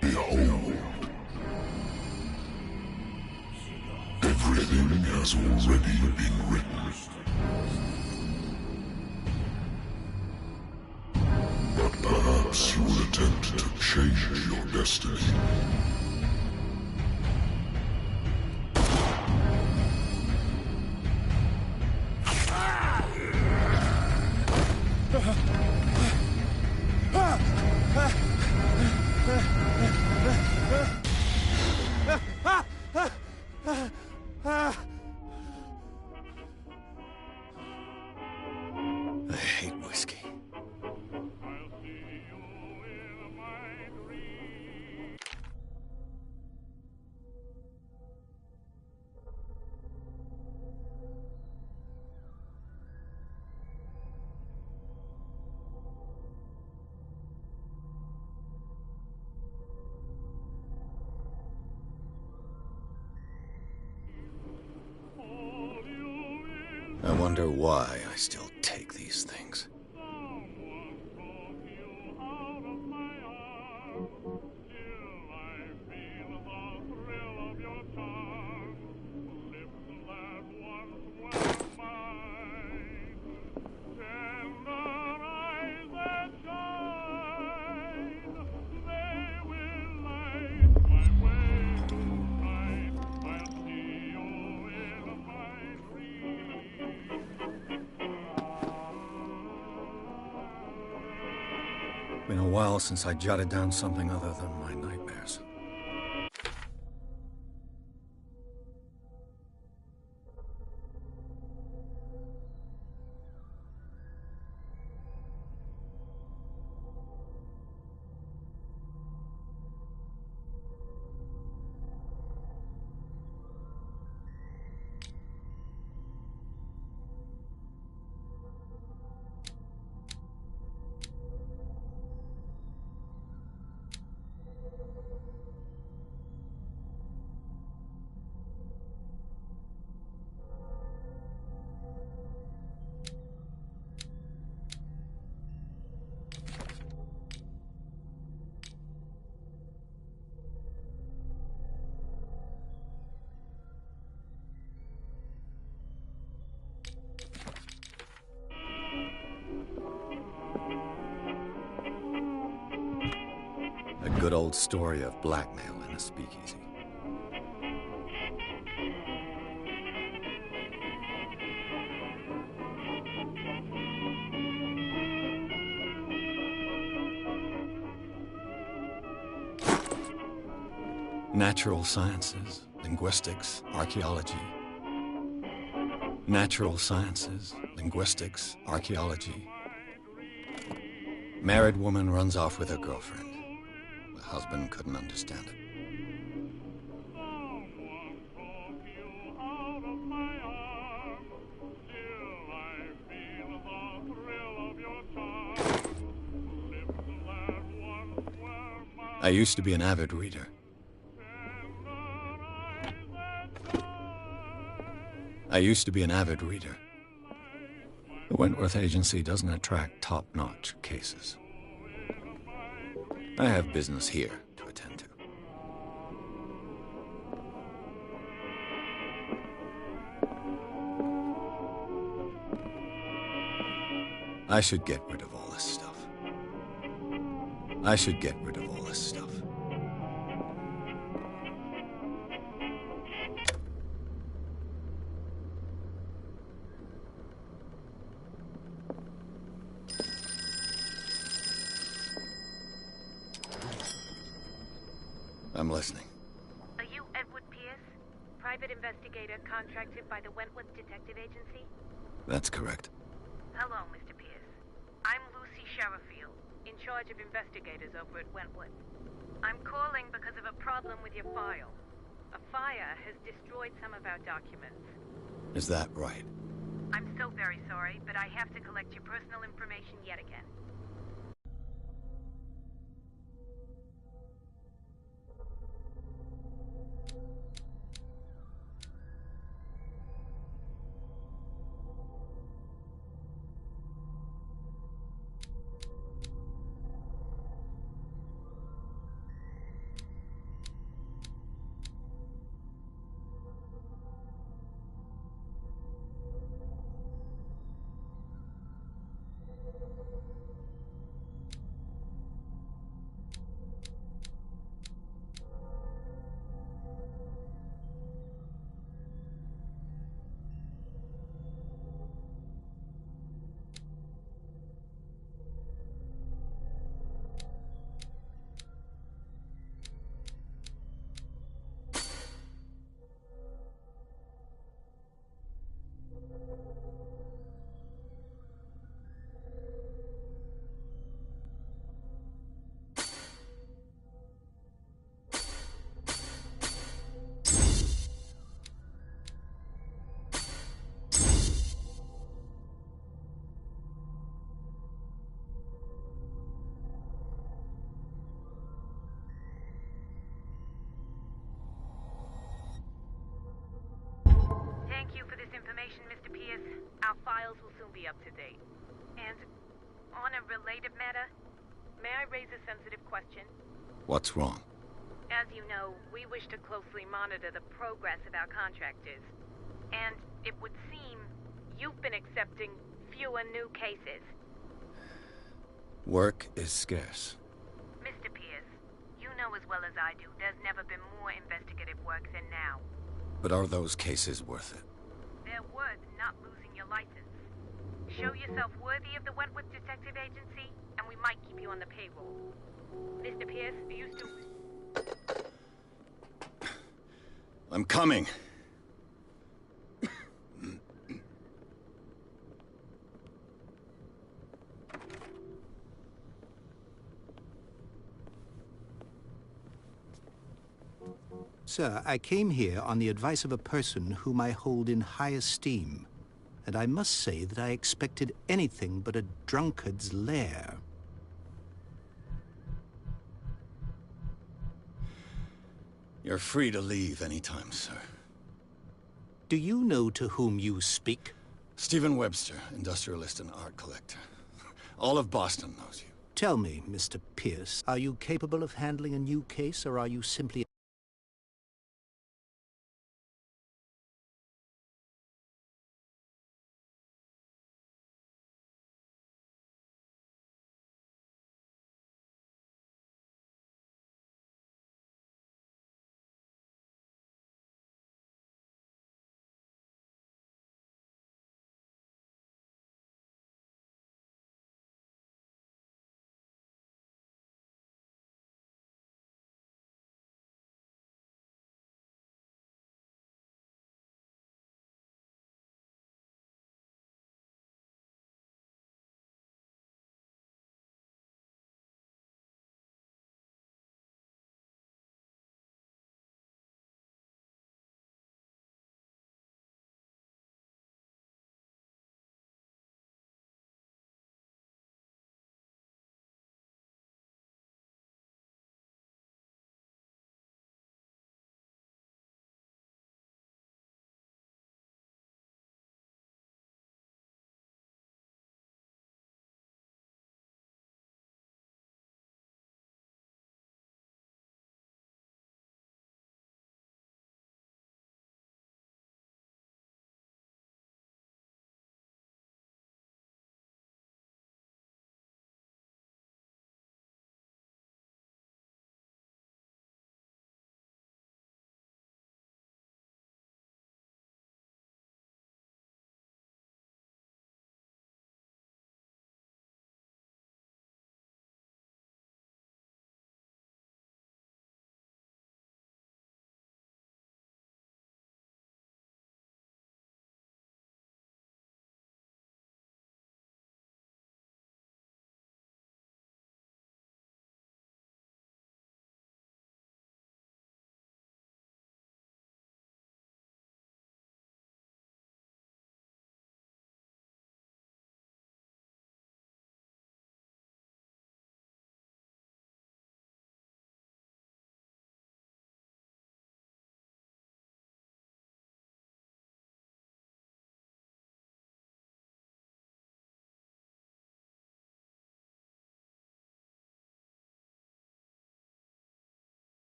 Behold. Everything has already been written. But perhaps you will attempt to change your destiny. I hate whiskey. I wonder why I still take these things. Been a while since I jotted down something other than my nightmares. A good old story of blackmail in a speakeasy. Natural sciences, linguistics, archaeology. Natural sciences, linguistics, archaeology. Married woman runs off with her girlfriend. The husband couldn't understand it. I used to be an avid reader. The Wentworth Agency doesn't attract top-notch cases. I have business here to attend to. I should get rid of all this stuff. I'm listening. Are you Edward Pierce, private investigator contracted by the Wentworth Detective Agency? That's correct. Hello, Mr. Pierce. I'm Lucy Sherifield, in charge of investigators over at Wentworth. I'm calling because of a problem with your file. A fire has destroyed some of our documents. Is that right? I'm so very sorry, but I have to collect your personal information yet again. our files will soon be up to date. And on a related matter, may I raise a sensitive question? What's wrong? As you know, we wish to closely monitor the progress of our contractors. And it would seem you've been accepting fewer new cases. Work is scarce. Mr. Pierce, you know as well as I do, there's never been more investigative work than now. But are those cases worth it? They're worth not losing your license. Show yourself worthy of the Wentworth Detective Agency, and we might keep you on the payroll. Mr. Pierce, are you still... I'm coming. Sir, I came here on the advice of a person whom I hold in high esteem, and I must say that I expected anything but a drunkard's lair. You're free to leave anytime, sir. Do you know to whom you speak? Stephen Webster, industrialist and art collector. All of Boston knows you. Tell me, Mr. Pierce, are you capable of handling a new case, or are you simply...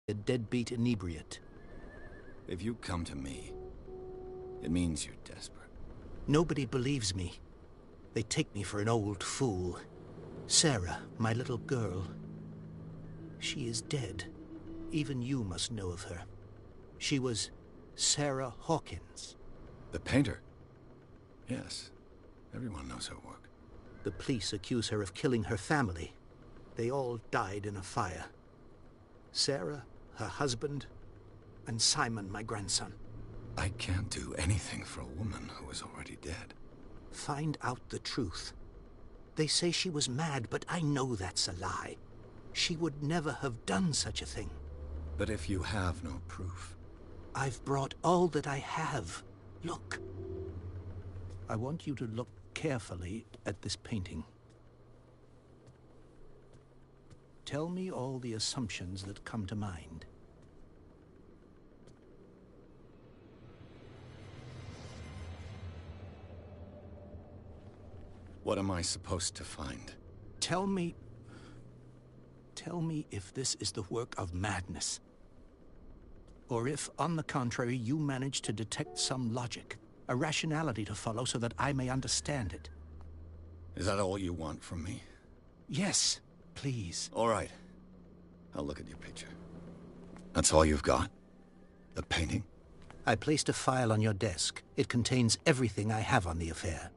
a deadbeat inebriate? If you come to me, it means you're desperate. Nobody believes me. They take me for an old fool. Sarah, my little girl, she is dead. Even you must know of her. She was Sarah Hawkins. The painter? Yes. Everyone knows her work. The police accuse her of killing her family. They all died in a fire. Sarah, her husband, and Simon, my grandson. I can't do anything for a woman who is already dead. Find out the truth. They say she was mad, but I know that's a lie. She would never have done such a thing. But if you have no proof... I've brought all that I have. Look. I want you to look carefully at this painting. Tell me all the assumptions that come to mind. What am I supposed to find? Tell me if this is the work of madness. Or if, on the contrary, you manage to detect some logic, a rationality to follow so that I may understand it. Is that all you want from me? Yes, please. All right. I'll look at your picture. That's all you've got? The painting? I placed a file on your desk. It contains everything I have on the affair.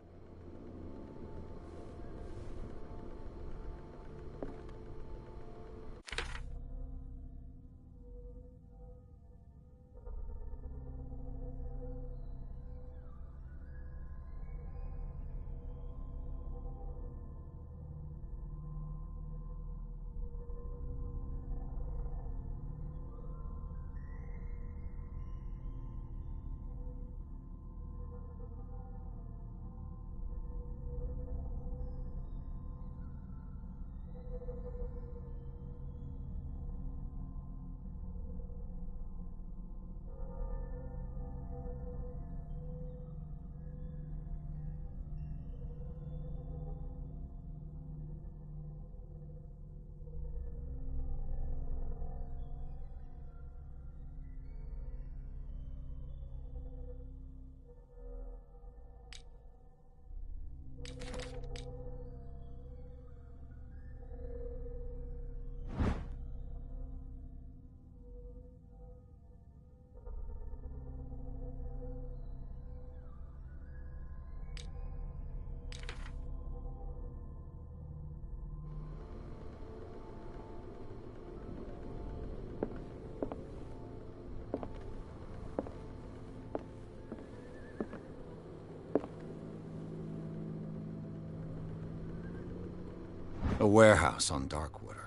A warehouse on Darkwater.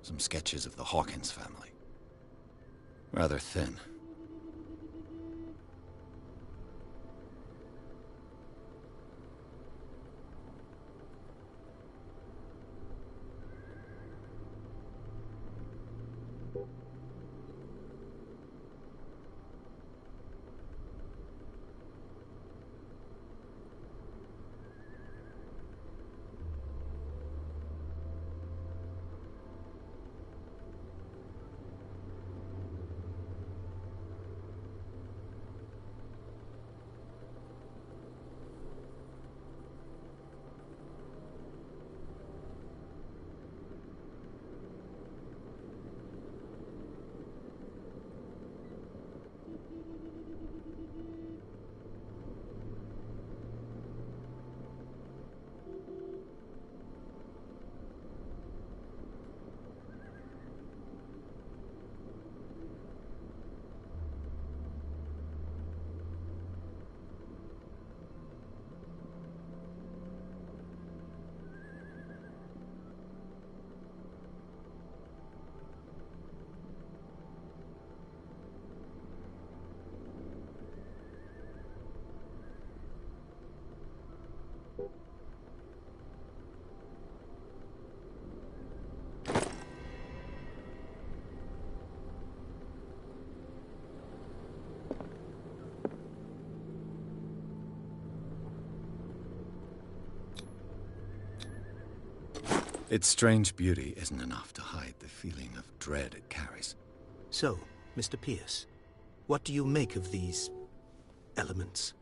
Some sketches of the Hawkins family. Rather thin. Its strange beauty isn't enough to hide the feeling of dread it carries. So, Mr. Pierce, what do you make of these elements?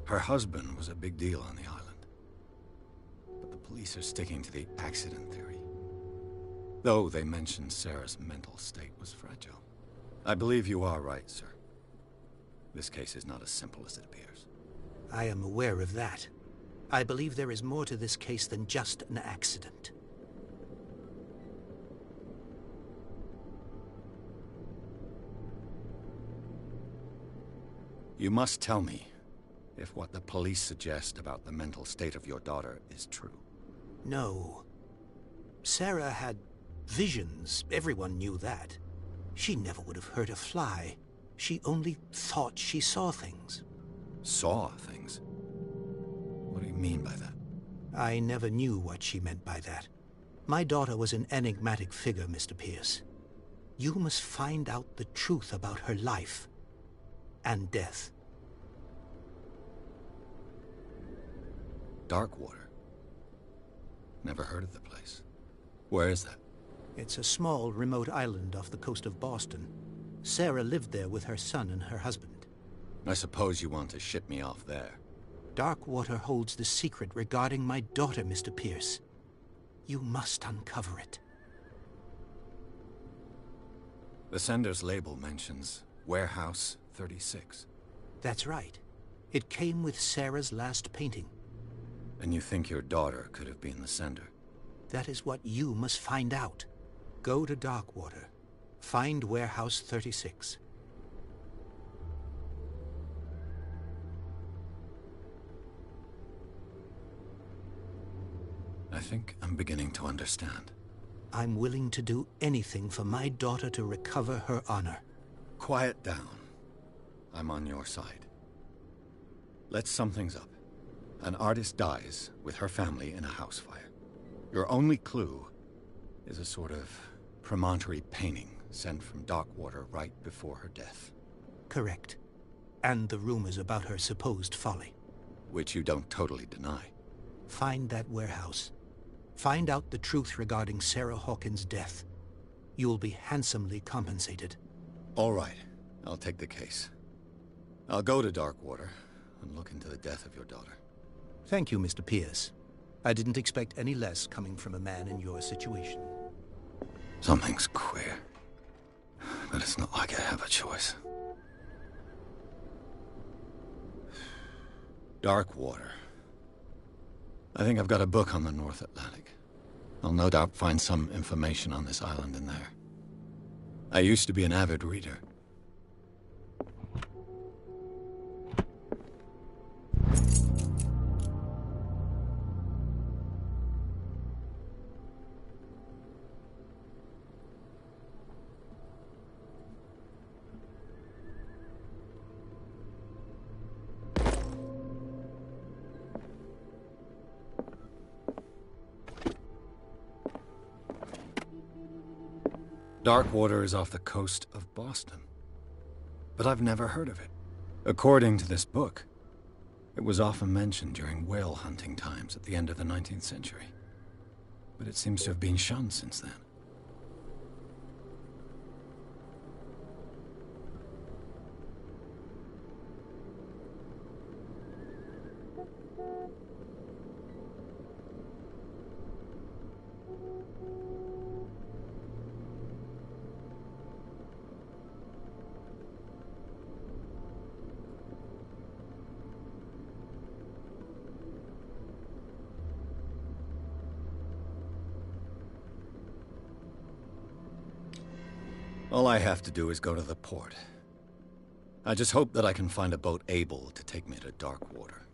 Her husband was a big deal on the island. But the police are sticking to the accident theory. Though they mentioned Sarah's mental state was fragile. I believe you are right, sir. This case is not as simple as it appears. I am aware of that. I believe there is more to this case than just an accident. You must tell me if what the police suggest about the mental state of your daughter is true. No. Sarah had visions. Everyone knew that. She never would have hurt a fly. She only thought she saw things. Saw things? What do you mean by that? I never knew what she meant by that. My daughter was an enigmatic figure, Mr. Pierce. You must find out the truth about her life and death. Darkwater? Never heard of the place. Where is that? It's a small, remote island off the coast of Boston. Sarah lived there with her son and her husband. I suppose you want to ship me off there. Darkwater holds the secret regarding my daughter, Mr. Pierce. You must uncover it. The sender's label mentions Warehouse 36. That's right. It came with Sarah's last painting. And you think your daughter could have been the sender? That is what you must find out. Go to Darkwater. Find Warehouse 36. I think I'm beginning to understand. I'm willing to do anything for my daughter to recover her honor. Quiet down. I'm on your side. Let's sum things up. An artist dies with her family in a house fire. Your only clue is a sort of promontory painting sent from Darkwater right before her death. Correct. And the rumors about her supposed folly. Which you don't totally deny. Find that warehouse. Find out the truth regarding Sarah Hawkins' death. You'll be handsomely compensated. All right. I'll take the case. I'll go to Darkwater and look into the death of your daughter. Thank you, Mr. Pierce. I didn't expect any less coming from a man in your situation. Something's queer. But it's not like I have a choice. Darkwater. I think I've got a book on the North Atlantic. I'll no doubt find some information on this island in there. I used to be an avid reader. Darkwater is off the coast of Boston. But I've never heard of it. According to this book, it was often mentioned during whale hunting times at the end of the 19th century. But it seems to have been shunned since then. All I have to do is go to the port. I just hope that I can find a boat able to take me to Darkwater.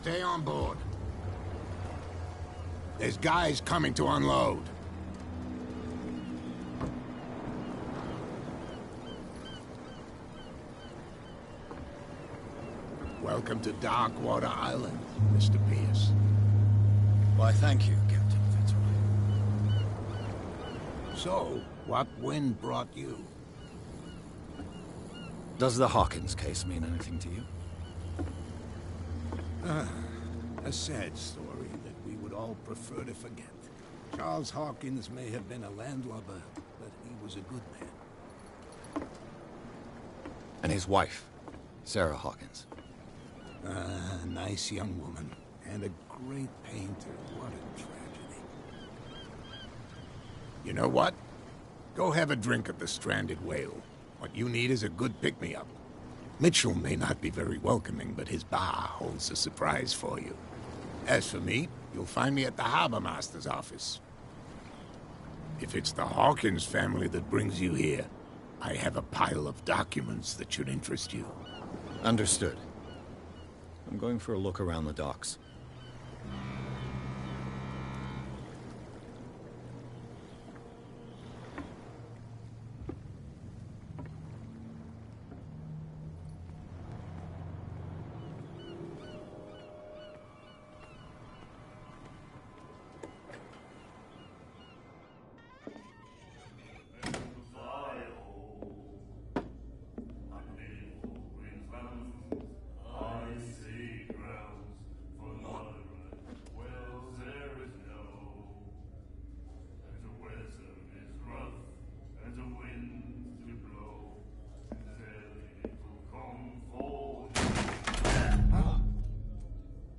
Stay on board. There's guys coming to unload. Welcome to Darkwater Island, Mr. Pierce. Why, thank you, Captain Fitzroy. So, what wind brought you? Does the Hawkins case mean anything to you? A sad story that we would all prefer to forget. Charles Hawkins may have been a landlubber, but he was a good man. And his wife, Sarah Hawkins. A nice young woman, and a great painter. What a tragedy. You know what? Go have a drink at the Stranded Whale. What you need is a good pick-me-up. Mitchell may not be very welcoming, but his bar holds a surprise for you. As for me, you'll find me at the Harbor Master's office. If it's the Hawkins family that brings you here, I have a pile of documents that should interest you. Understood. I'm going for a look around the docks.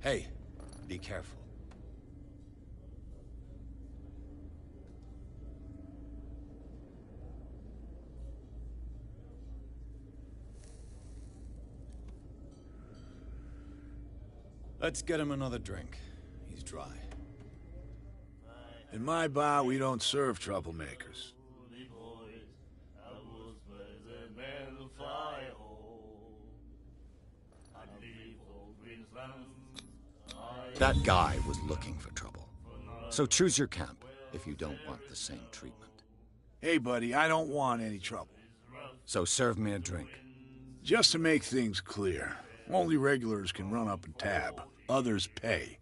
Hey, be careful. Let's get him another drink. He's dry. In my bar, we don't serve troublemakers. That guy was looking for trouble. So choose your camp if you don't want the same treatment. Hey, buddy, I don't want any trouble. So serve me a drink. Just to make things clear, only regulars can run up and tab. Others pay.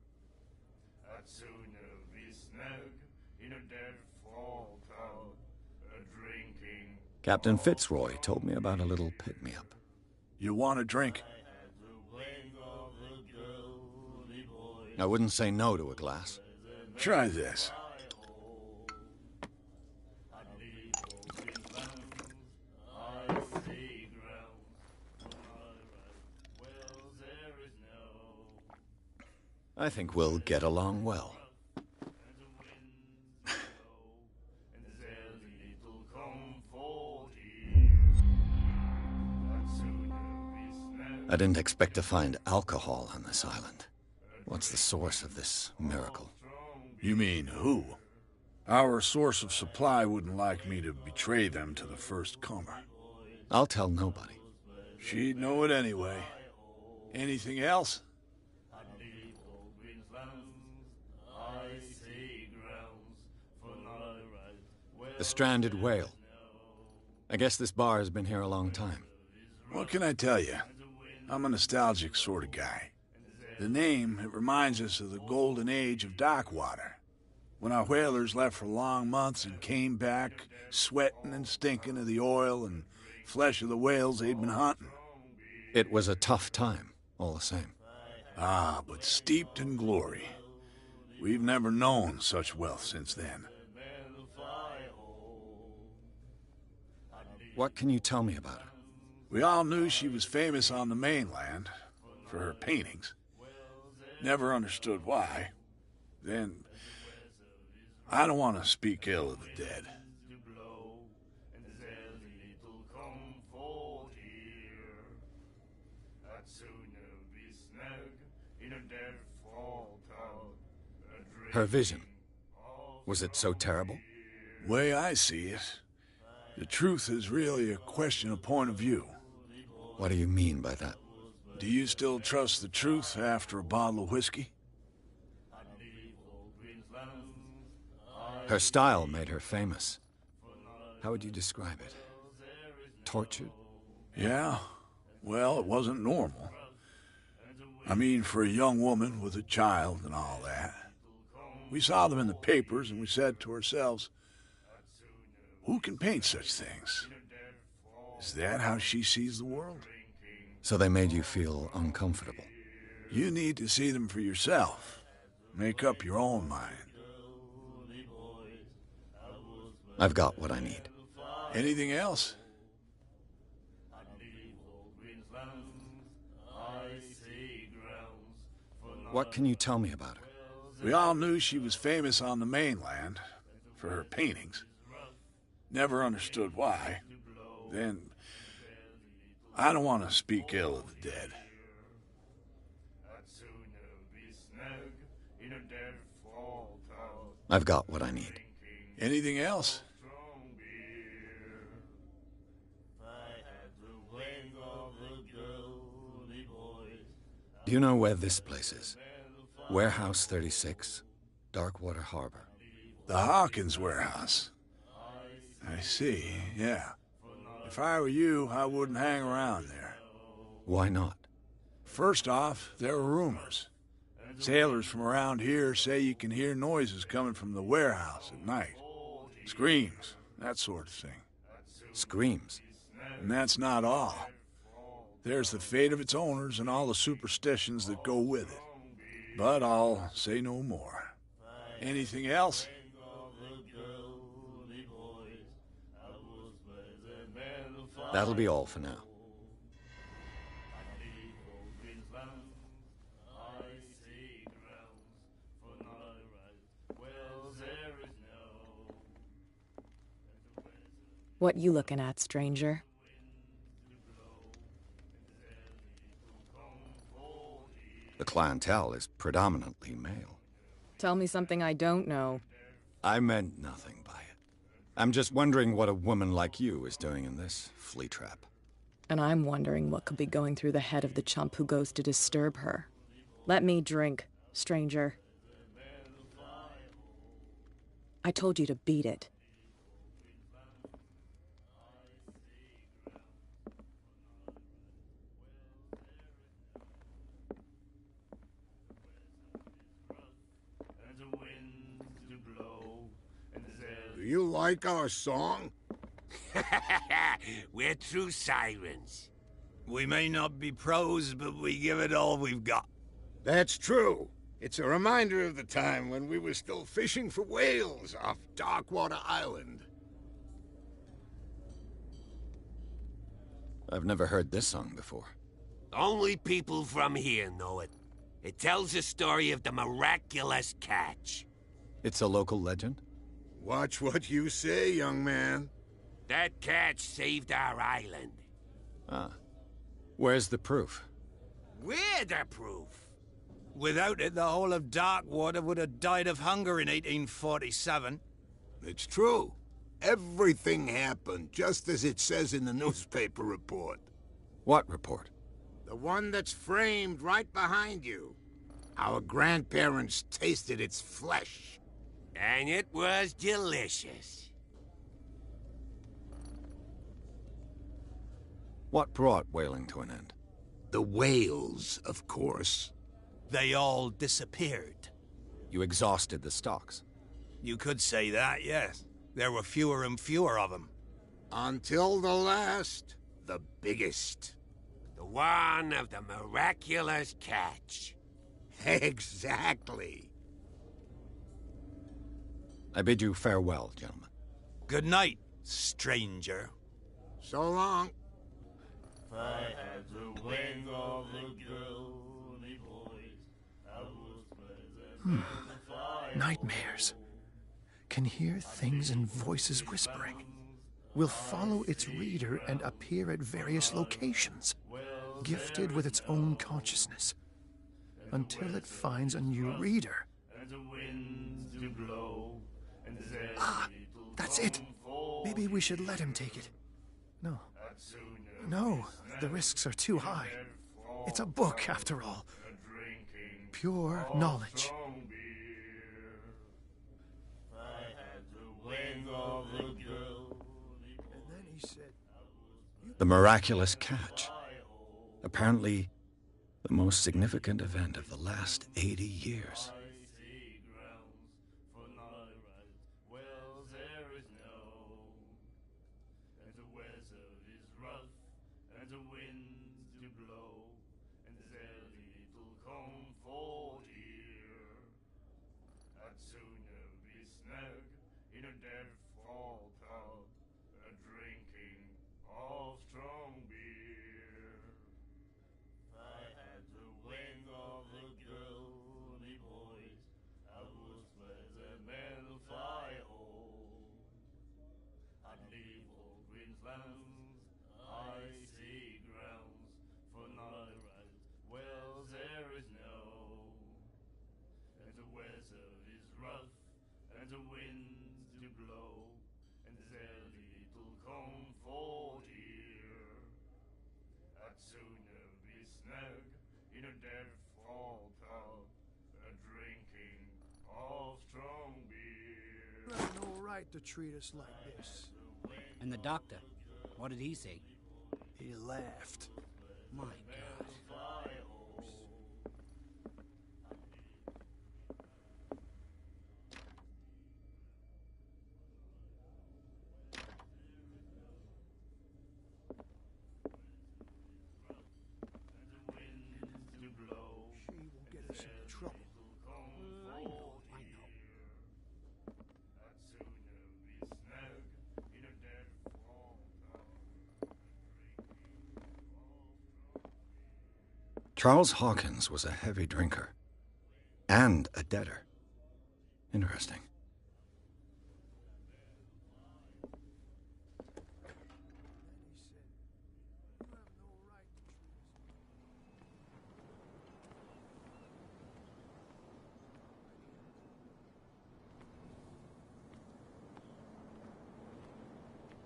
Captain Fitzroy told me about a little pick-me-up. You want a drink? I wouldn't say no to a glass. Try this. I think we'll get along well. I didn't expect to find alcohol on this island. What's the source of this miracle? You mean who? Our source of supply wouldn't like me to betray them to the first comer. I'll tell nobody. She'd know it anyway. Anything else? The Stranded Whale. I guess this bar has been here a long time. What can I tell you? I'm a nostalgic sort of guy. The name, it reminds us of the golden age of Darkwater, when our whalers left for long months and came back sweating and stinking of the oil and flesh of the whales they'd been hunting. It was a tough time, all the same. Ah, but steeped in glory. We've never known such wealth since then. What can you tell me about her? We all knew she was famous on the mainland for her paintings. Never understood why. Then, I don't want to speak ill of the dead. Her vision. Was it so terrible? Way I see it, the truth is really a question of point of view. What do you mean by that? Do you still trust the truth after a bottle of whiskey? Her style made her famous. How would you describe it? Tortured? Yeah. Well, it wasn't normal. I mean, for a young woman with a child and all that. We saw them in the papers and we said to ourselves, who can paint such things? Is that how she sees the world? So they made you feel uncomfortable? You need to see them for yourself. Make up your own mind. I've got what I need. Anything else? What can you tell me about her? We all knew she was famous on the mainland for her paintings. Never understood why. Then, I don't want to speak ill of the dead. I've got what I need. Anything else? Do you know where this place is? Warehouse 36, Darkwater Harbor. The Hawkins warehouse. I see, yeah. If I were you, I wouldn't hang around there. Why not? First off, there are rumors. Sailors from around here say you can hear noises coming from the warehouse at night. Screams, that sort of thing. Screams? And that's not all. There's the fate of its owners and all the superstitions that go with it. But I'll say no more. Anything else? That'll be all for now. What you looking at, stranger? The clientele is predominantly male. Tell me something I don't know. I meant nothing by it. I'm just wondering what a woman like you is doing in this flea trap. And I'm wondering what could be going through the head of the chump who goes to disturb her. Let me drink, stranger. I told you to beat it. Do you like our song? We're true sirens. We may not be pros, but we give it all we've got. That's true. It's a reminder of the time when we were still fishing for whales off Darkwater Island. I've never heard this song before. Only people from here know it. It tells the story of the miraculous catch. It's a local legend? Watch what you say, young man. That catch saved our island. Ah. Where's the proof? We're the proof. Without it, the whole of Darkwater would have died of hunger in 1847. It's true. Everything happened just as it says in the newspaper report. What report? The one that's framed right behind you. Our grandparents tasted its flesh. And it was delicious. What brought whaling to an end? The whales, of course. They all disappeared. You exhausted the stocks. You could say that, yes. There were fewer and fewer of them. Until the last, the biggest. The one of the miraculous catch. Exactly. I bid you farewell, gentlemen. Good night, stranger. So long. If I had the wing of the girly boys, I would Nightmares. Can hear things and voices whispering. Will follow its reader and appear at various locations, gifted with its own consciousness, until it finds a new reader. Ah, that's it. Maybe we should let him take it. No. No, the risks are too high. It's a book, after all. Pure knowledge. The miraculous catch. Apparently, the most significant event of the last 80 years. You have no right to treat us like this. And the doctor, what did he say? He laughed. My God. Charles Hawkins was a heavy drinker and a debtor. Interesting.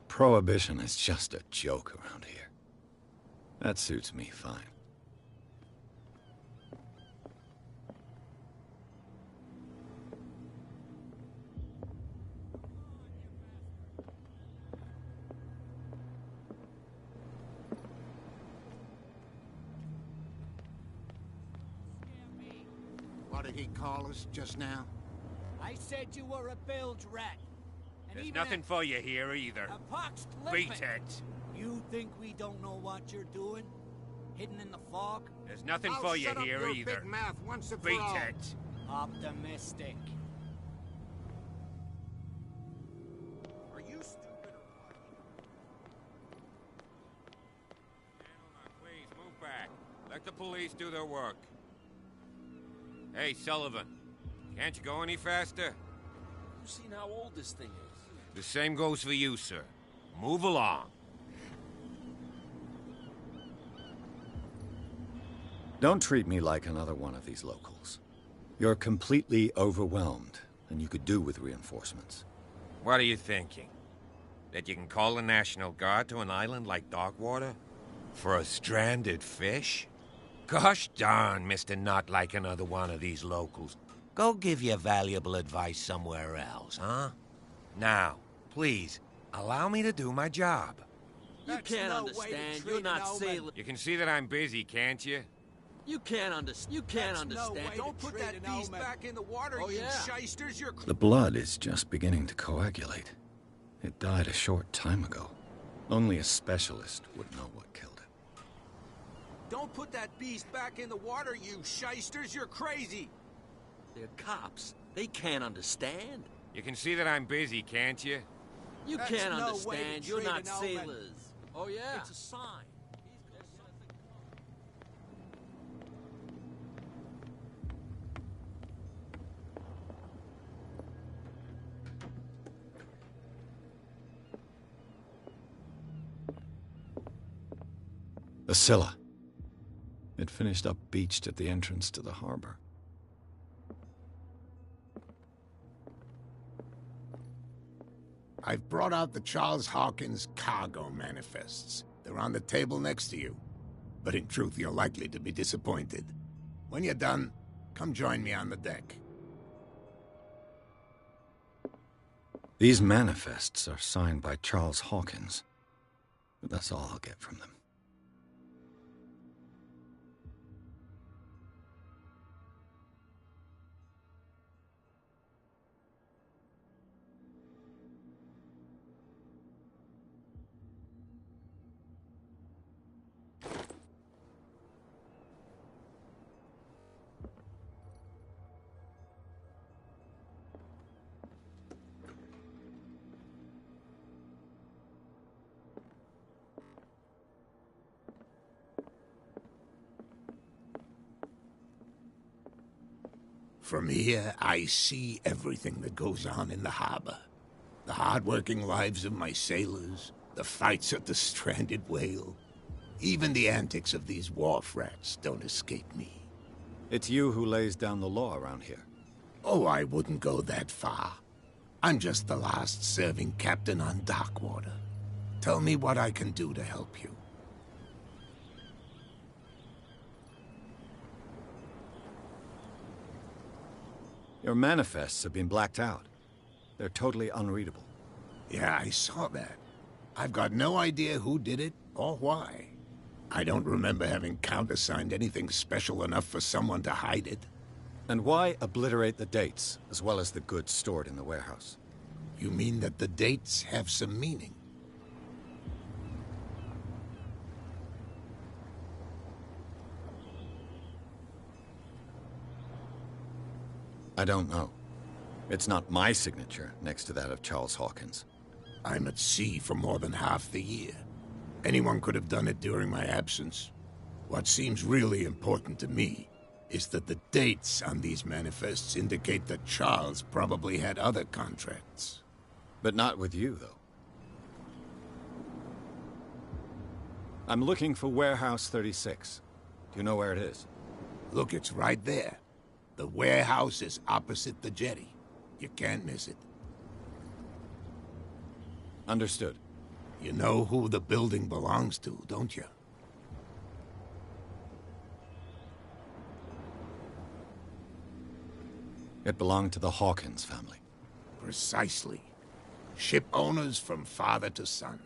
Prohibition is just a joke around here. That suits me fine. What did he call us just now? I said you were a bilge rat. And There's even nothing for you here either. a poxed Beat limpet. it. You think we don't know what you're doing? Hidden in the fog? There's nothing I'll for you shut up here your either. big mouth once and for Beat all. it. Optimistic. Are you stupid or what? Gentlemen, please move back. Let the police do their work. Hey, Sullivan. Can't you go any faster? You seen how old this thing is? The same goes for you, sir. Move along. Don't treat me like another one of these locals. You're completely overwhelmed, and you could do with reinforcements. What are you thinking? That you can call the National Guard to an island like Darkwater? For a stranded fish? Gosh darn, Mr. Not like another one of these locals. Go give your valuable advice somewhere else, huh? Now, please, allow me to do my job. You can't understand. You're not sailing. You can see that I'm busy, can't you? You can't understand. You can't understand. Don't put that beast back in the water, Oh, you yeah. shysters. You're The blood is just beginning to coagulate. It died a short time ago. Only a specialist would know what killed it. Don't put that beast back in the water, you shysters. You're crazy. They're cops. They can't understand. You can see that I'm busy, can't you? You That's can't no way to understand. You're treat not an old man. sailors. Oh yeah. It's a sign. The Scylla. It finished up beached at the entrance to the harbor. I've brought out the Charles Hawkins cargo manifests. They're on the table next to you. but in truth you're likely to be disappointed. When you're done, come join me on the deck. These manifests are signed by Charles Hawkins, but that's all I'll get from them. From here, I see everything that goes on in the harbor. The hard-working lives of my sailors, the fights at the stranded whale. Even the antics of these wharf rats don't escape me. It's you who lays down the law around here. Oh, I wouldn't go that far. I'm just the last serving captain on Darkwater. Tell me what I can do to help you. Your manifests have been blacked out. They're totally unreadable. Yeah, I saw that. I've got no idea who did it or why. I don't remember having countersigned anything special enough for someone to hide it. And why obliterate the dates, as well as the goods stored in the warehouse? You mean that the dates have some meaning? I don't know. It's not my signature next to that of Charles Hawkins. I'm at sea for more than half the year. Anyone could have done it during my absence. What seems really important to me is that the dates on these manifests indicate that Charles probably had other contracts. But not with you, though. I'm looking for Warehouse 36. Do you know where it is? Look, it's right there. The warehouse is opposite the jetty. You can't miss it. Understood. You know who the building belongs to, don't you? It belonged to the Hawkins family. Precisely. Ship owners from father to son.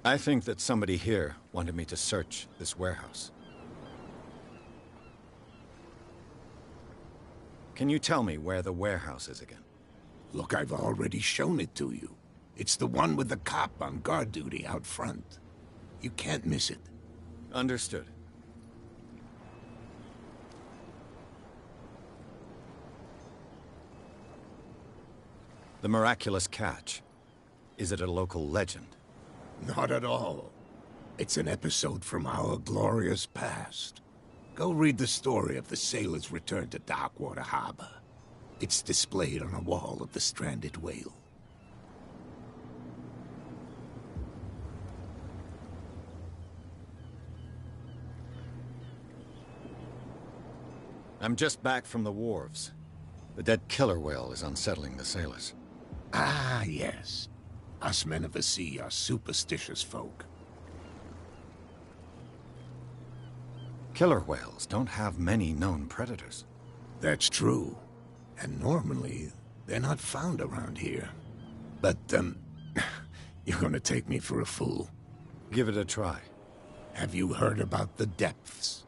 I think that somebody here wanted me to search this warehouse. Can you tell me where the warehouse is again? Look, I've already shown it to you. It's the one with the cop on guard duty out front. You can't miss it. Understood. The miraculous catch. Is it a local legend? Not at all. It's an episode from our glorious past. Go read the story of the sailor's return to Darkwater Harbor. It's displayed on a wall of the stranded whale. I'm just back from the wharves. The dead killer whale is unsettling the sailors. Ah, yes. Us men of the sea are superstitious folk. Killer whales don't have many known predators. That's true. And normally, they're not found around here. But, you're gonna take me for a fool. Give it a try. Have you heard about the depths?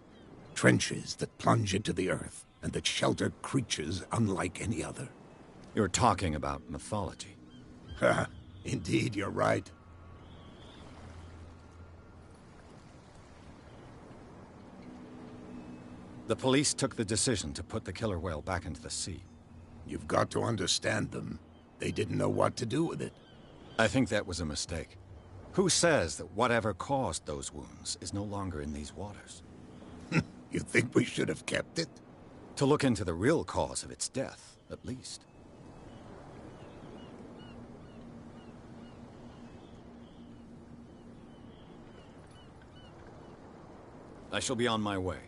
Trenches that plunge into the earth, and that shelter creatures unlike any other. You're talking about mythology. Ha! Indeed, you're right. The police took the decision to put the killer whale back into the sea. You've got to understand them. They didn't know what to do with it. I think that was a mistake. Who says that whatever caused those wounds is no longer in these waters? You think we should have kept it? To look into the real cause of its death, at least. I shall be on my way.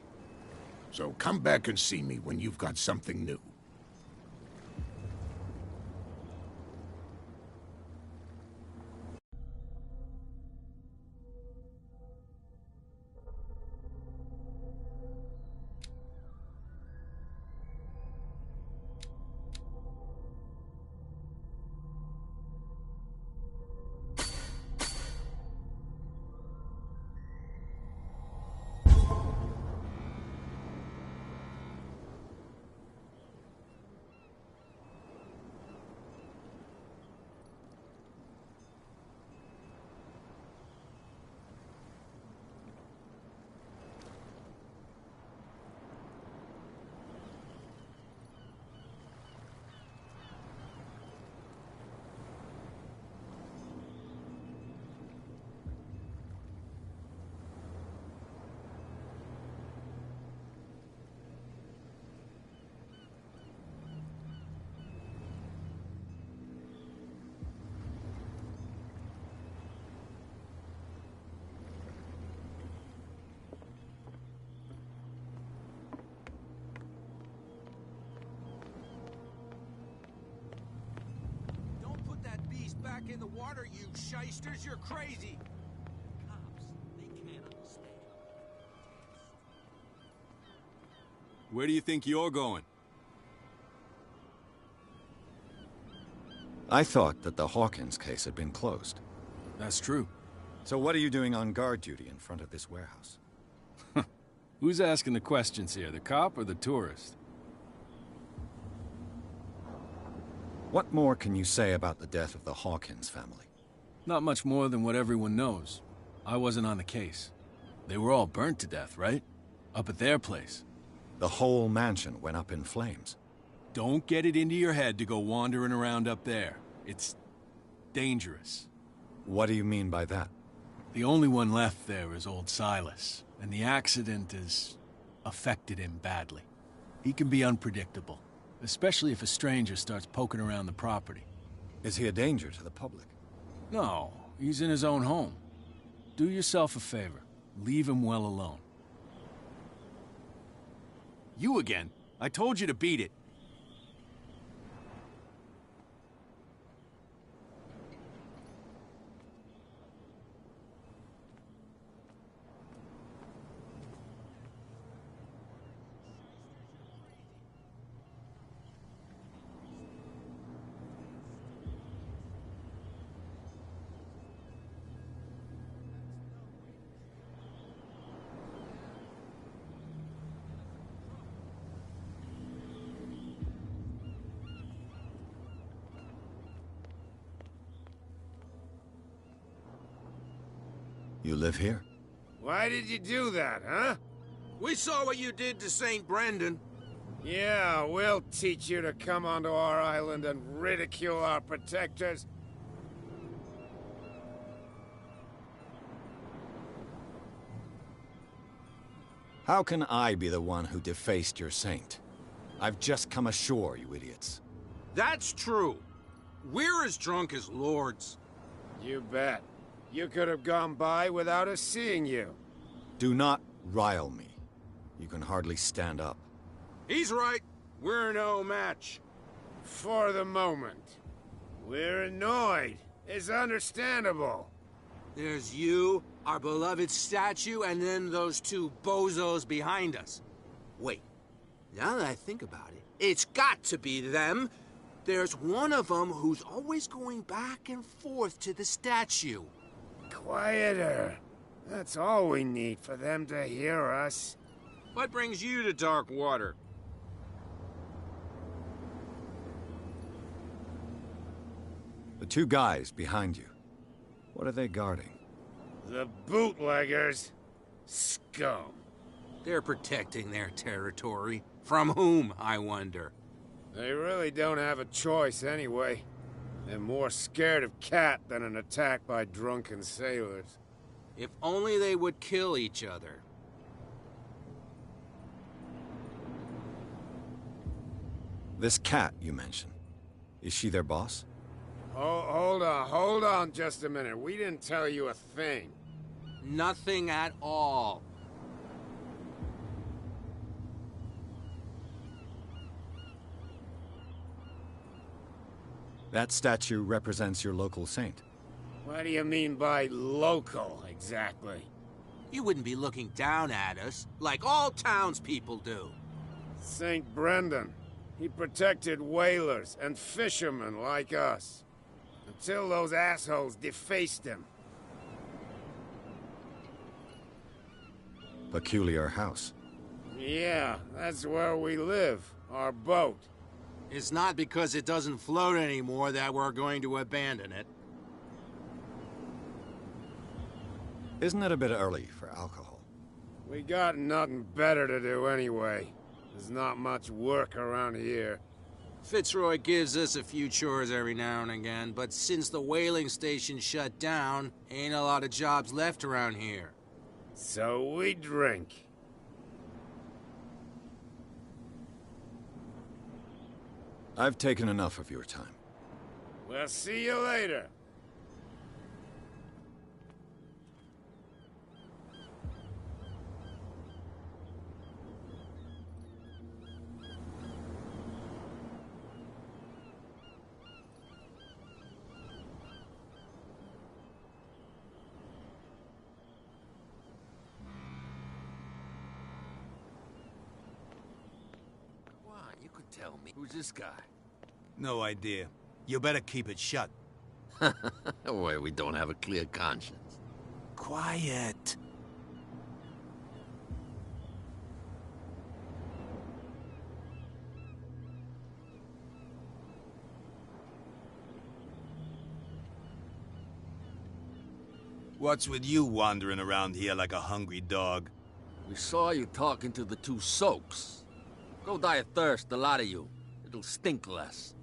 So come back and see me when you've got something new. the water, you shysters! You're crazy! Cops, they can't understand. Where do you think you're going? I thought that the Hawkins case had been closed. That's true. So what are you doing on guard duty in front of this warehouse? Who's asking the questions here, the cop or the tourist? What more can you say about the death of the Hawkins family? Not much more than what everyone knows. I wasn't on the case. They were all burnt to death, right? Up at their place. The whole mansion went up in flames. Don't get it into your head to go wandering around up there. It's dangerous. What do you mean by that? The only one left there is old Silas, and the accident has affected him badly. He can be unpredictable, especially if a stranger starts poking around the property. Is he a danger to the public? No, he's in his own home. Do yourself a favor. Leave him well alone. You again? I told you to beat it. You live here? Why did you do that, huh? We saw what you did to St. Brendan. Yeah, we'll teach you to come onto our island and ridicule our protectors. How can I be the one who defaced your saint? I've just come ashore, you idiots. That's true. We're as drunk as lords. You bet. You could have gone by without us seeing you. Do not rile me. You can hardly stand up. He's right. We're no match. For the moment. We're annoyed. It's understandable. There's you, our beloved statue, and then those two bozos behind us. Wait, now that I think about it, it's got to be them. There's one of them who's always going back and forth to the statue. Quieter. That's all we need for them to hear us. What brings you to Darkwater? The two guys behind you. What are they guarding? The bootleggers. Scum. They're protecting their territory. From whom, I wonder? They really don't have a choice anyway. They're more scared of Cat than an attack by drunken sailors. If only they would kill each other. This Cat you mentioned. Is she their boss? Oh, hold on just a minute. We didn't tell you a thing. Nothing at all. That statue represents your local saint. What do you mean by local, exactly? You wouldn't be looking down at us, like all townspeople do. St. Brendan. He protected whalers and fishermen like us. Until those assholes defaced him. Peculiar house. Yeah, that's where we live. Our boat. It's not because it doesn't float anymore that we're going to abandon it. Isn't it a bit early for alcohol? We got nothing better to do anyway. There's not much work around here. Fitzroy gives us a few chores every now and again, but since the whaling station shut down, ain't a lot of jobs left around here. So we drink. I've taken enough of your time. We'll see you later. tell me. Who's this guy? No idea. You better keep it shut. Why, we don't have a clear conscience. Quiet. What's with you wandering around here like a hungry dog? We saw you talking to the two soaks. Go die of thirst, the lot of you. It'll stink less.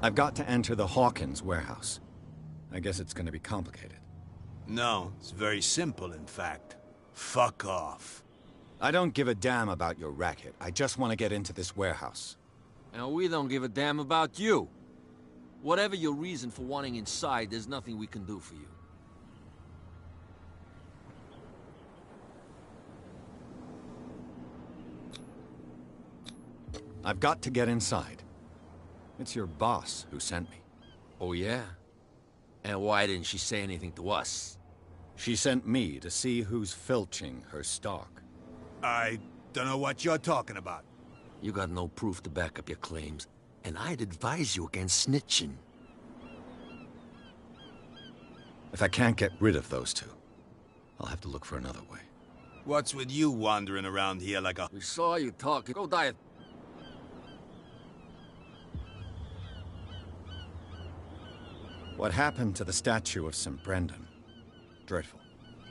I've got to enter the Hawkins warehouse. I guess it's gonna be complicated. No, it's very simple, in fact. Fuck off. I don't give a damn about your racket. I just want to get into this warehouse. And we don't give a damn about you. Whatever your reason for wanting inside, there's nothing we can do for you. I've got to get inside. It's your boss who sent me. Oh, yeah? And why didn't she say anything to us? She sent me to see who's filching her stock. I don't know what you're talking about. You got no proof to back up your claims, and I'd advise you against snitching. If I can't get rid of those two, I'll have to look for another way. What's with you wandering around here like a... We saw you talking. Go die. What happened to the statue of St. Brendan? Dreadful.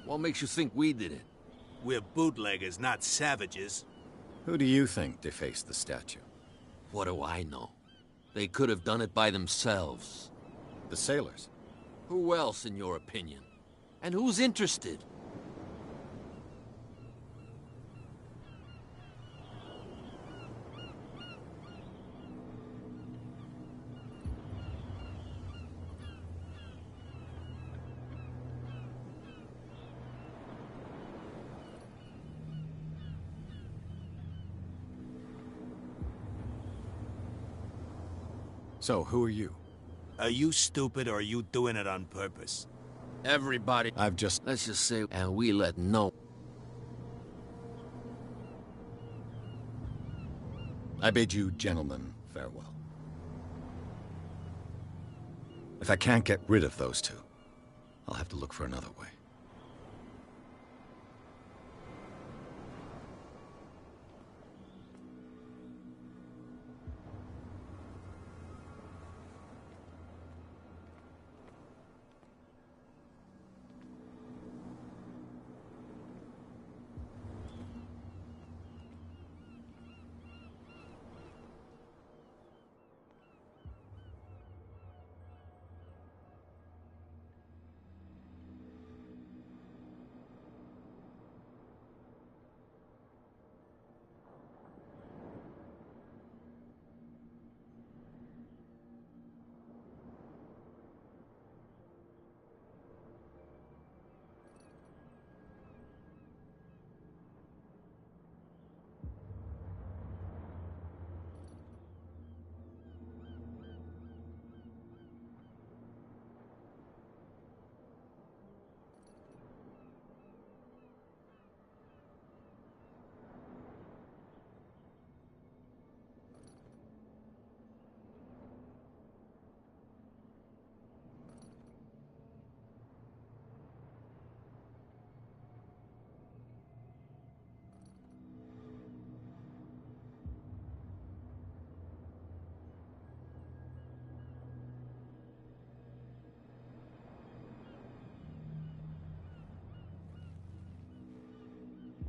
What makes you think we did it? We're bootleggers, not savages. Who do you think defaced the statue? What do I know? They could have done it by themselves. The sailors? Who else, in your opinion? And who's interested? So, who are you? Are you stupid or are you doing it on purpose? Everybody. I've just... Let's just say, and we let no... I bid you gentlemen farewell. If I can't get rid of those two, I'll have to look for another way.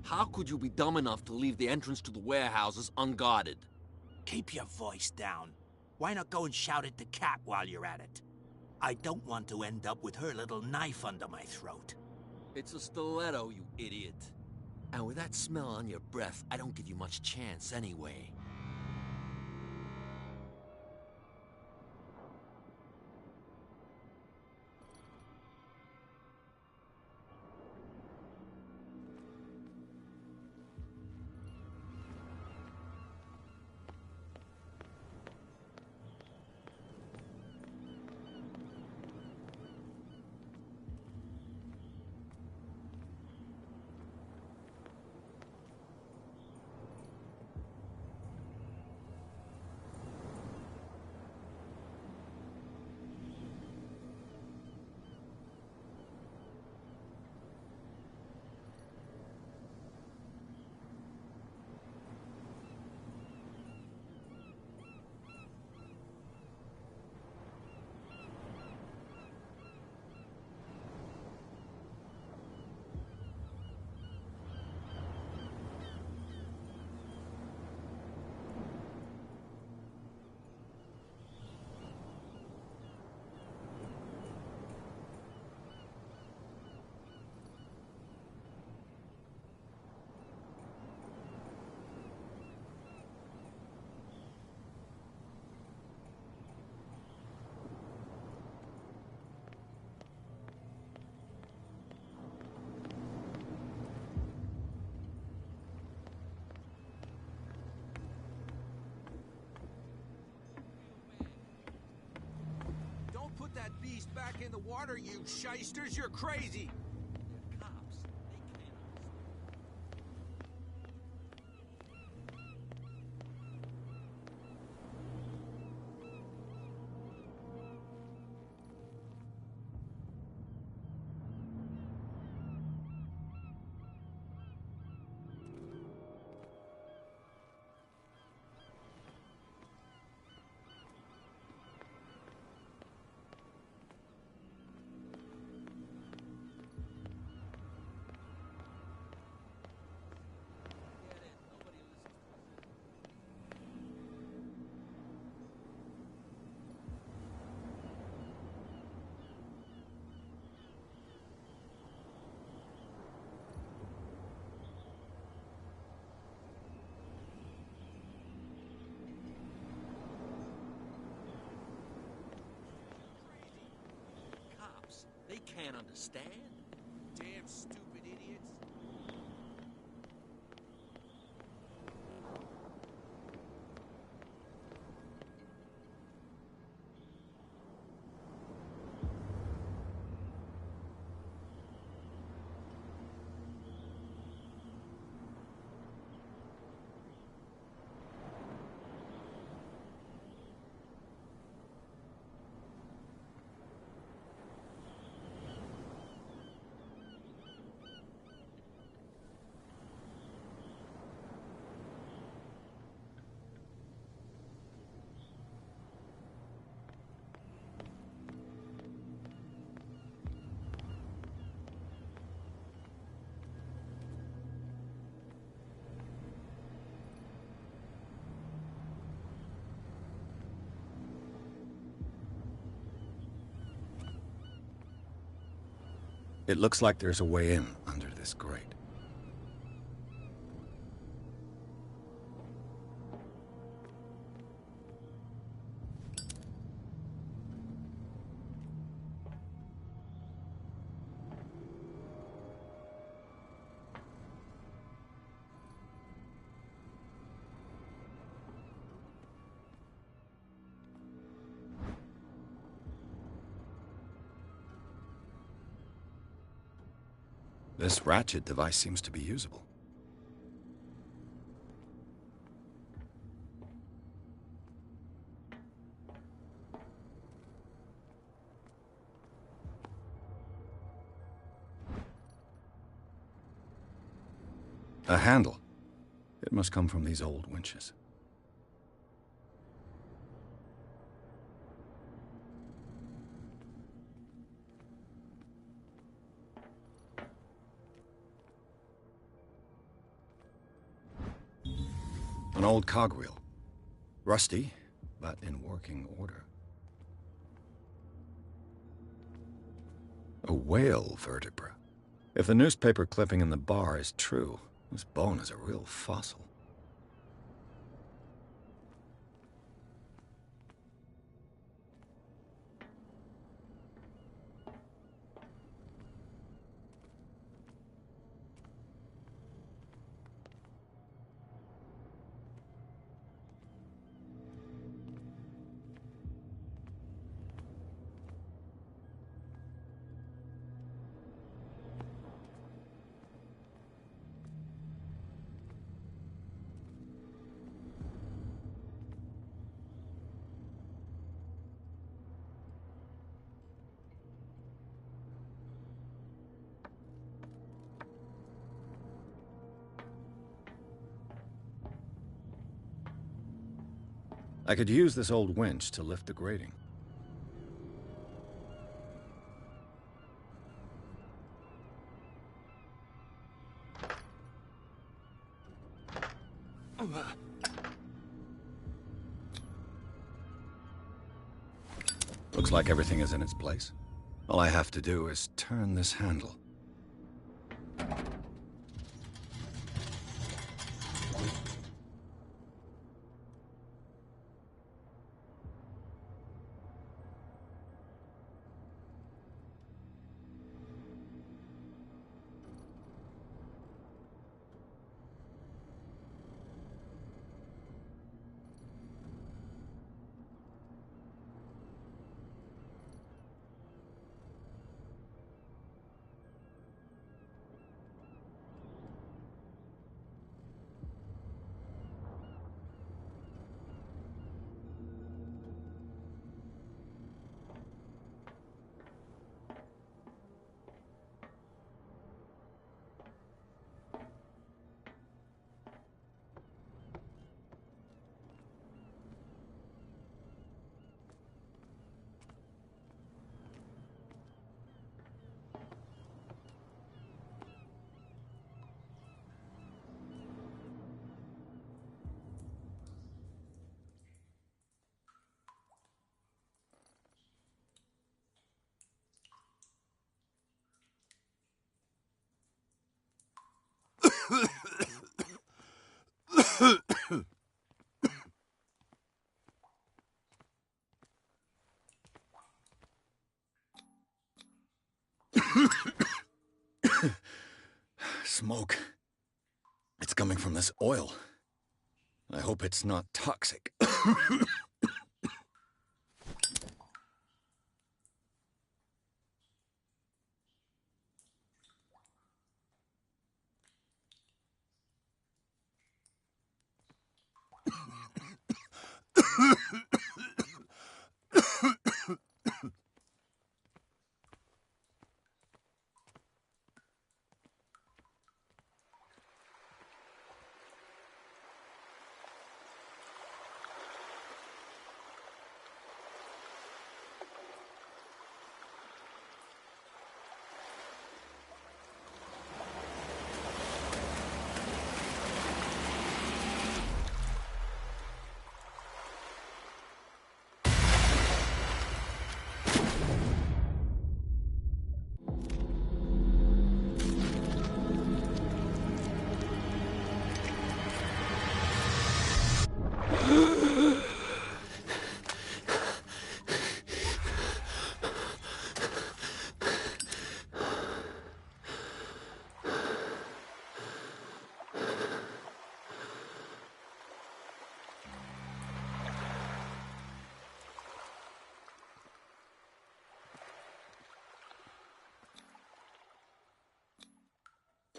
How could you be dumb enough to leave the entrance to the warehouses unguarded? Keep your voice down. Why not go and shout at the cat while you're at it? I don't want to end up with her little knife under my throat. It's a stiletto, you idiot. And with that smell on your breath, I don't give you much chance anyway. bodies back in the water, you shysters! You're crazy! They're cops. They can't. Cops. They can't understand. Damn stupid idiots. It looks like there's a way in under this grate. This ratchet device seems to be usable. A handle. It must come from these old winches. An old cogwheel. Rusty, but in working order. A whale vertebra. If the newspaper clipping in the bar is true, this bone is a real fossil. I could use this old winch to lift the grating. Looks like everything is in its place. All I have to do is turn this handle. Smoke. It's coming from this oil. I hope it's not toxic.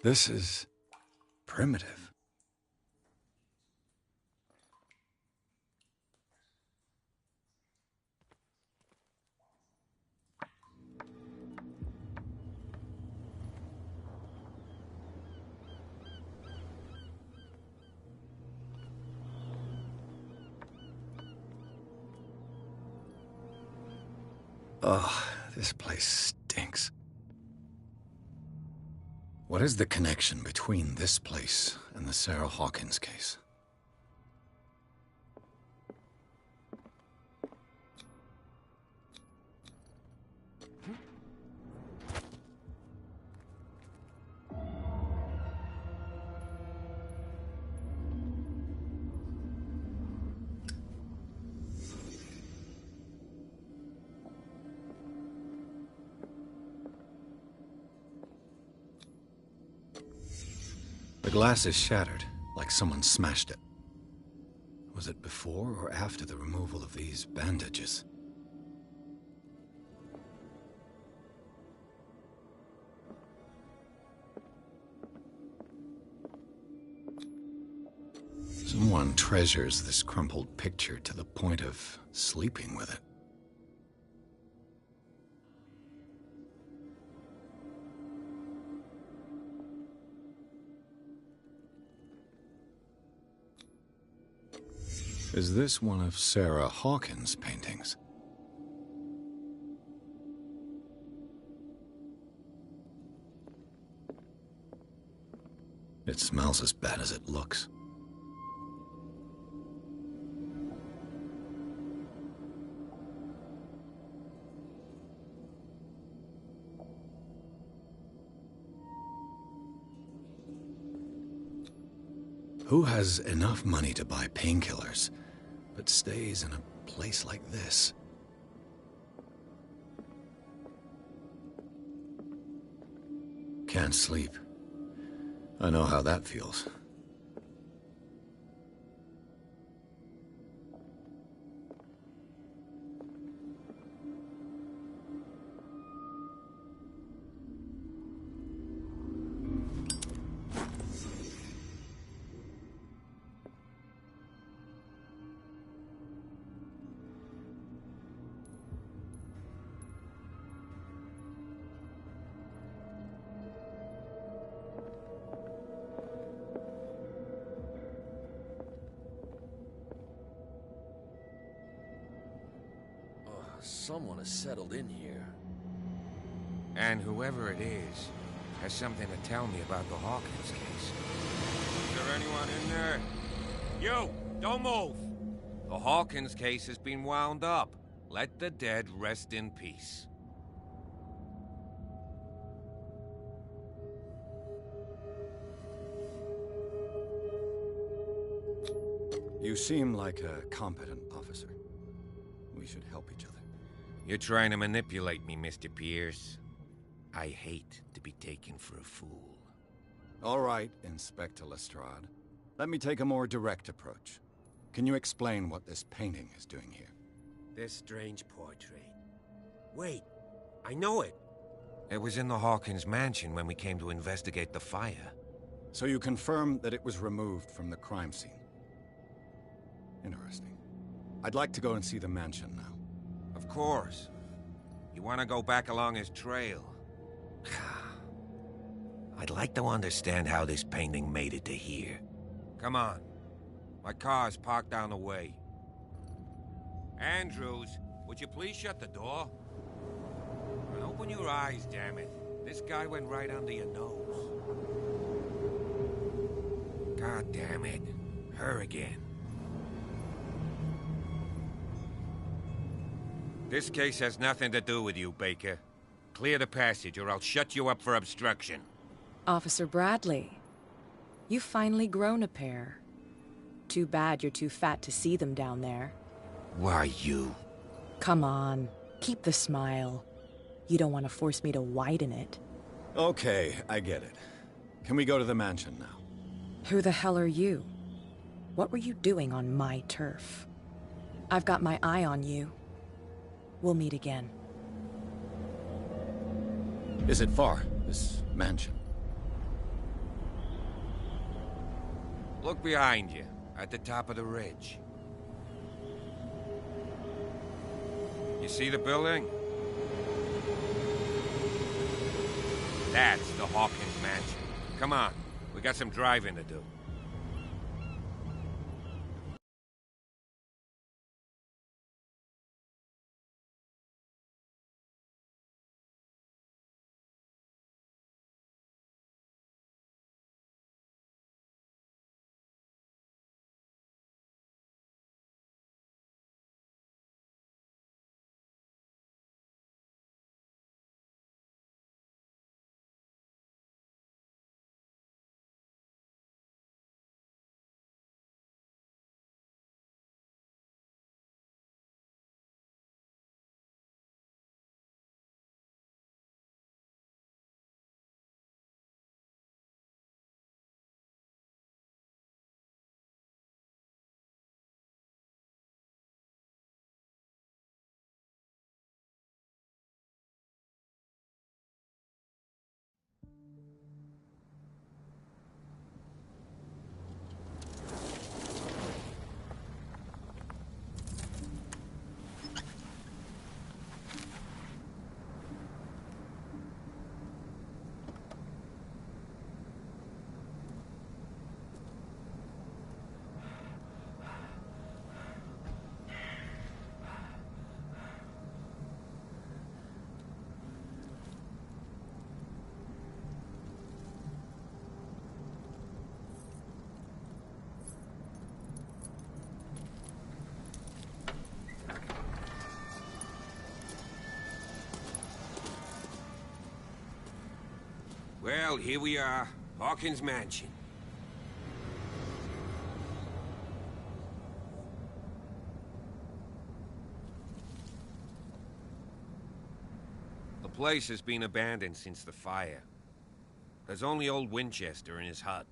This is primitive. Ugh, this place stinks. What is the connection between this place and the Sarah Hawkins case? The glass is shattered, like someone smashed it. Was it before or after the removal of these bandages? Someone treasures this crumpled picture to the point of sleeping with it. Is this one of Sarah Hawkins' paintings? It smells as bad as it looks. Who has enough money to buy painkillers, but stays in a place like this? Can't sleep. I know how that feels. Someone has settled in here. And whoever it is has something to tell me about the Hawkins case. Is there anyone in there? You! Don't move! The Hawkins case has been wound up. Let the dead rest in peace. You seem like a competent officer. We should help each other. You're trying to manipulate me, Mr. Pierce. I hate to be taken for a fool. All right, Inspector Lestrade. Let me take a more direct approach. Can you explain what this painting is doing here? This strange portrait. Wait, I know it. It was in the Hawkins mansion when we came to investigate the fire. So you confirm that it was removed from the crime scene? Interesting. I'd like to go and see the mansion now. Of course. You want to go back along his trail? I'd like to understand how this painting made it to here. Come on. My car's parked down the way. Andrews, would you please shut the door? And open your eyes, damn it. This guy went right under your nose. God damn it. Her again. This case has nothing to do with you, Baker. Clear the passage, or I'll shut you up for obstruction. Officer Bradley, you've finally grown a pair. Too bad you're too fat to see them down there. Why, you? Come on, keep the smile. You don't want to force me to widen it. Okay, I get it. Can we go to the mansion now? Who the hell are you? What were you doing on my turf? I've got my eye on you. We'll meet again. Is it far, this mansion? Look behind you, at the top of the ridge. You see the building? That's the Hawkins mansion. Come on, we got some driving to do. Well, here we are. Hawkins Mansion. The place has been abandoned since the fire. There's only old Winchester in his hut.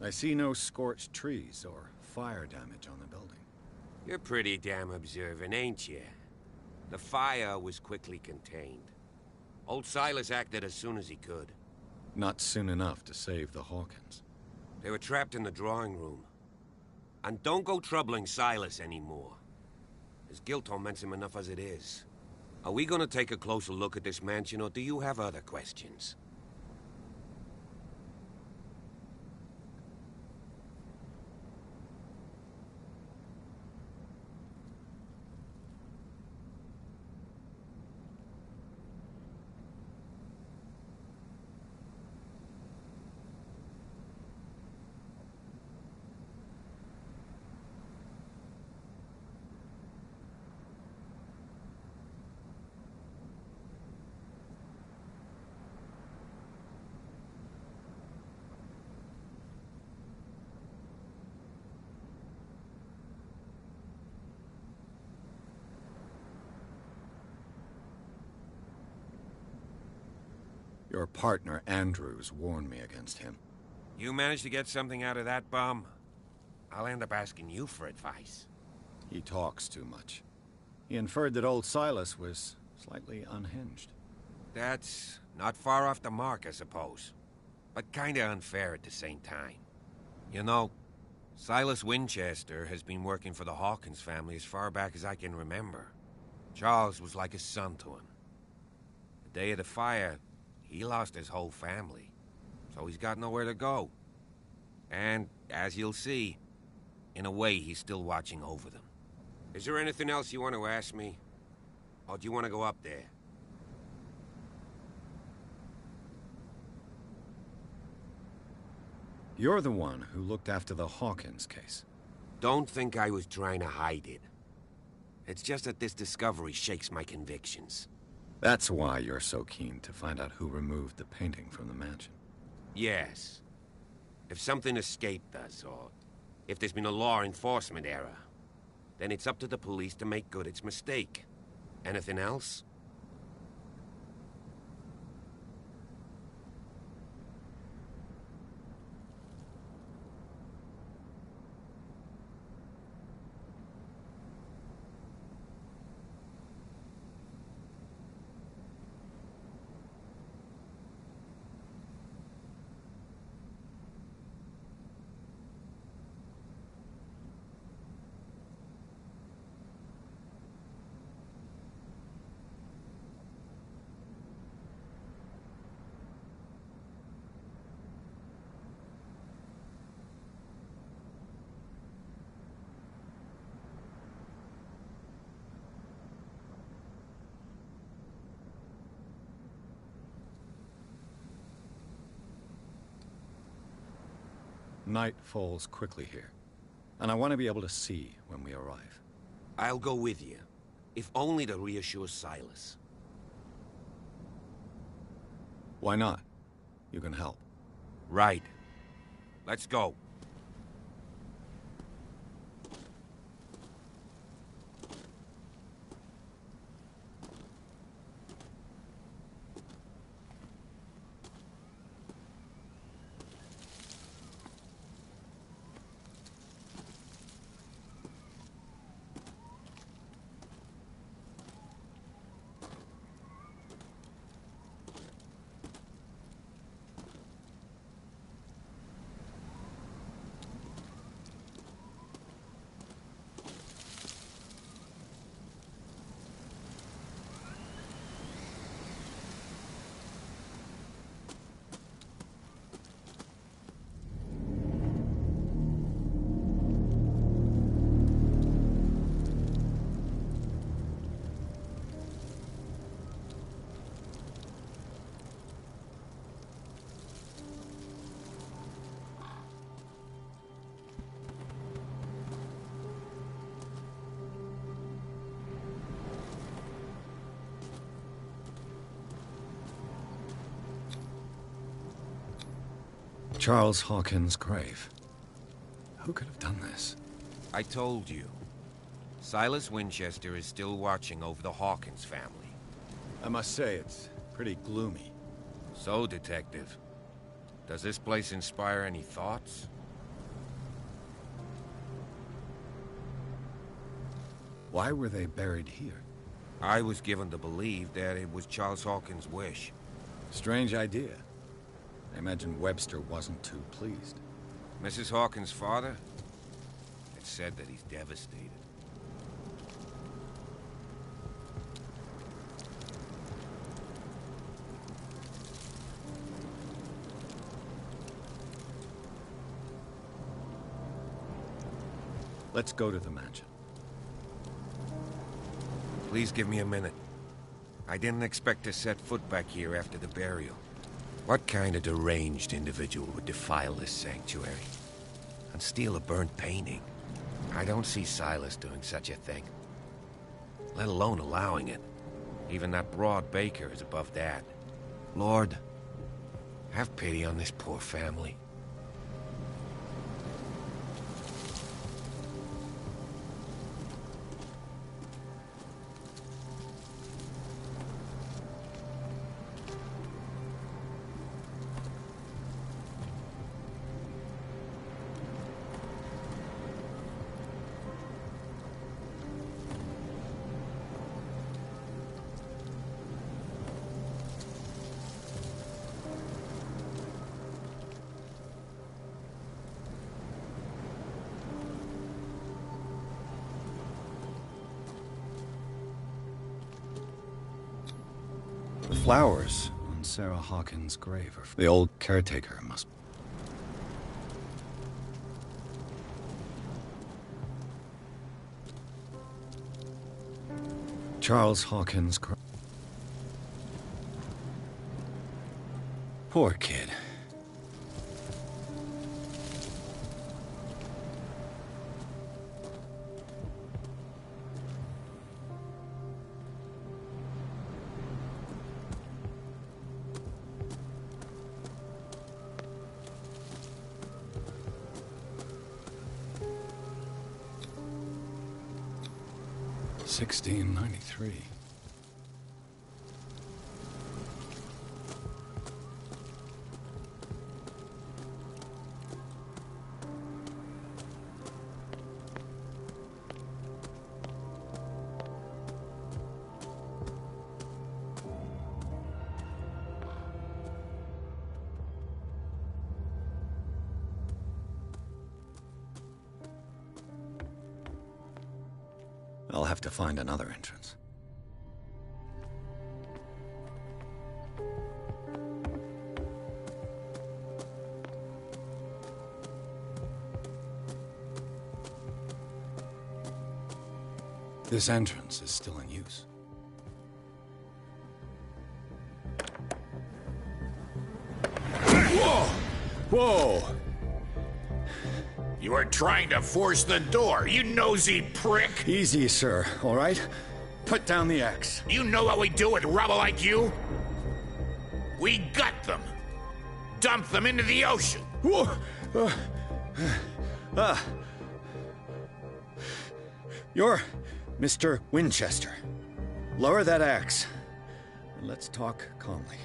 I see no scorched trees or fire damage on the building. You're pretty damn observant, ain't you? The fire was quickly contained. Old Silas acted as soon as he could. Not soon enough to save the Hawkins. They were trapped in the drawing room. And don't go troubling Silas anymore. His guilt torments him enough as it is. Are we gonna take a closer look at this mansion, or do you have other questions? Your partner, Andrews, warned me against him. You managed to get something out of that bum? I'll end up asking you for advice. He talks too much. He inferred that old Silas was slightly unhinged. That's not far off the mark, I suppose. But kinda unfair at the same time. You know, Silas Winchester has been working for the Hawkins family as far back as I can remember. Charles was like a son to him. The day of the fire, he lost his whole family, so he's got nowhere to go. And, as you'll see, in a way, he's still watching over them. Is there anything else you want to ask me? Or do you want to go up there? You're the one who looked after the Hawkins case. Don't think I was trying to hide it. It's just that this discovery shakes my convictions. That's why you're so keen to find out who removed the painting from the mansion. Yes. If something escaped us, or if there's been a law enforcement error, then it's up to the police to make good its mistake. Anything else? Night falls quickly here, and I want to be able to see when we arrive. I'll go with you, if only to reassure Silas. Why not? You can help. Right. Let's go. Charles Hawkins' grave. Who could have done this? I told you. Silas Winchester is still watching over the Hawkins family. I must say, it's pretty gloomy. So, Detective, does this place inspire any thoughts? Why were they buried here? I was given to believe that it was Charles Hawkins' wish. Strange idea. I imagine Webster wasn't too pleased. Mrs. Hawkins' father? It's said that he's devastated. Let's go to the mansion. Please give me a minute. I didn't expect to set foot back here after the burial. What kind of deranged individual would defile this sanctuary? And steal a burnt painting? I don't see Silas doing such a thing. Let alone allowing it. Even that broad baker is above that. Lord, have pity on this poor family. The flowers on Sarah Hawkins' grave are... The old caretaker must... Charles Hawkins' grave. Poor kid. $16.93. I'll have to find another entrance. This entrance is still in use. Whoa! Whoa! You are trying to force the door, you nosy prick! Easy, sir, all right? Put down the axe. You know what we do with rubble like you? We gut them. Dump them into the ocean. Whoa! You're Mr. Winchester. Lower that axe. And let's talk calmly.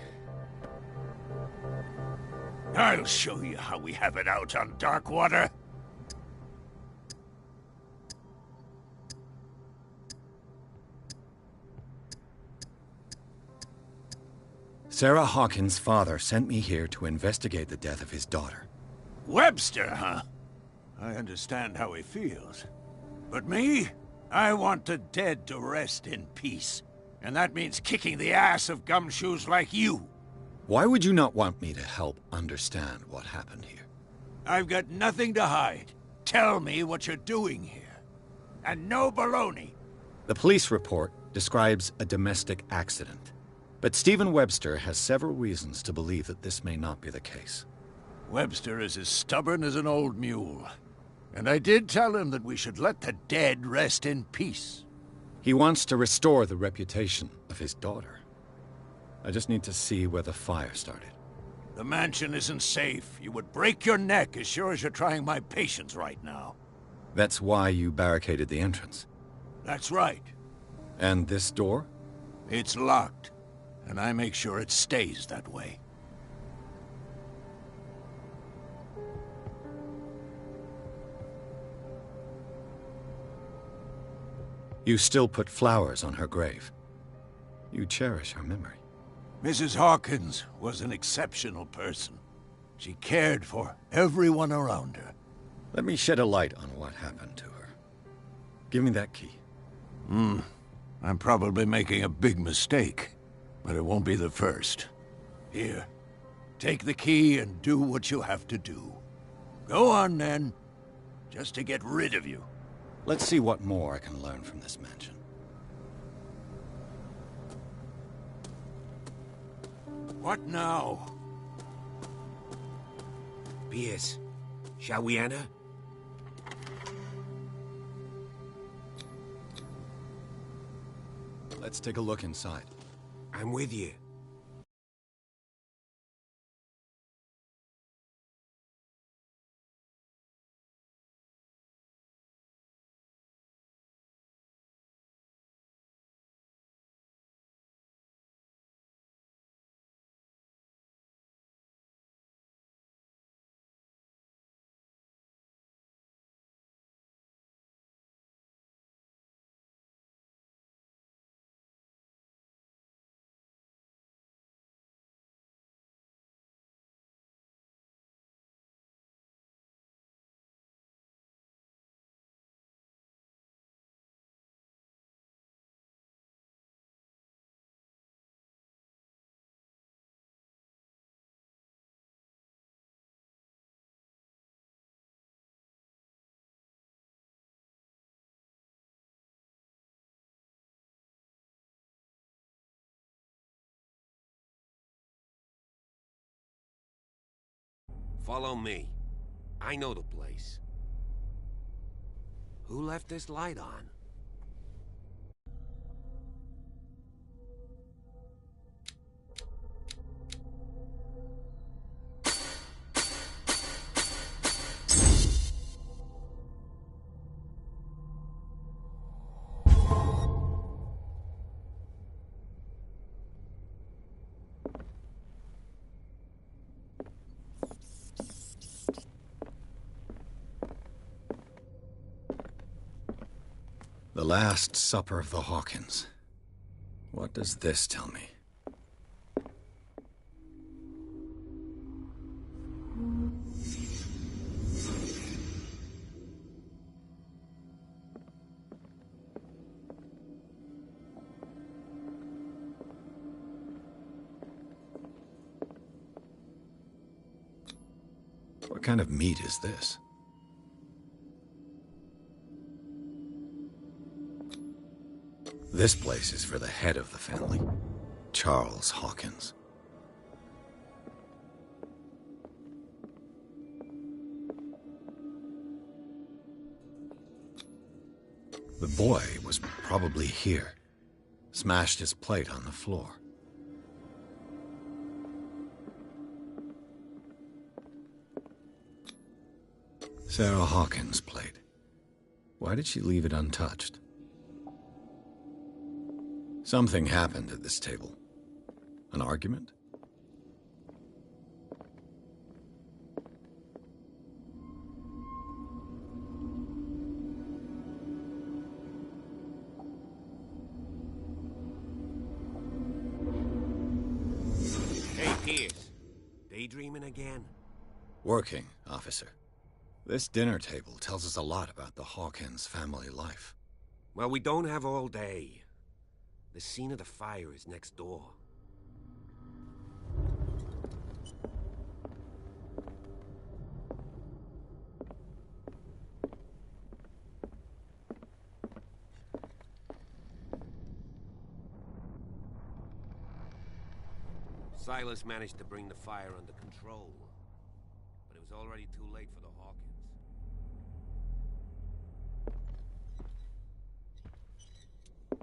I'll show you how we have it out on Darkwater. Sarah Hawkins' father sent me here to investigate the death of his daughter. Webster, huh? I understand how he feels. But me? I want the dead to rest in peace. And that means kicking the ass of gumshoes like you. Why would you not want me to help understand what happened here? I've got nothing to hide. Tell me what you're doing here. And no baloney. The police report describes a domestic accident. But Stephen Webster has several reasons to believe that this may not be the case. Webster is as stubborn as an old mule. And I did tell him that we should let the dead rest in peace. He wants to restore the reputation of his daughter. I just need to see where the fire started. The mansion isn't safe. You would break your neck as sure as you're trying my patience right now. That's why you barricaded the entrance. That's right. And this door? It's locked. And I make sure it stays that way. You still put flowers on her grave. You cherish her memory. Mrs. Hawkins was an exceptional person. She cared for everyone around her. Let me shed a light on what happened to her. Give me that key. I'm probably making a big mistake, but it won't be the first. Here, take the key and do what you have to do. Go on, then. Just to get rid of you. Let's see what more I can learn from this mansion. What now? Pierce, shall we enter? Let's take a look inside. I'm with you. Follow me. I know the place. Who left this light on? The Last Supper of the Hawkins. What does this tell me? What kind of meat is this? This place is for the head of the family, Charles Hawkins. The boy was probably here, smashed his plate on the floor. Sarah Hawkins' plate. Why did she leave it untouched? Something happened at this table. An argument? Hey, Pierce. Daydreaming again? Working, officer. This dinner table tells us a lot about the Hawkins family life. Well, we don't have all day. The scene of the fire is next door. Silas managed to bring the fire under control, but it was already too late for the Hawkins.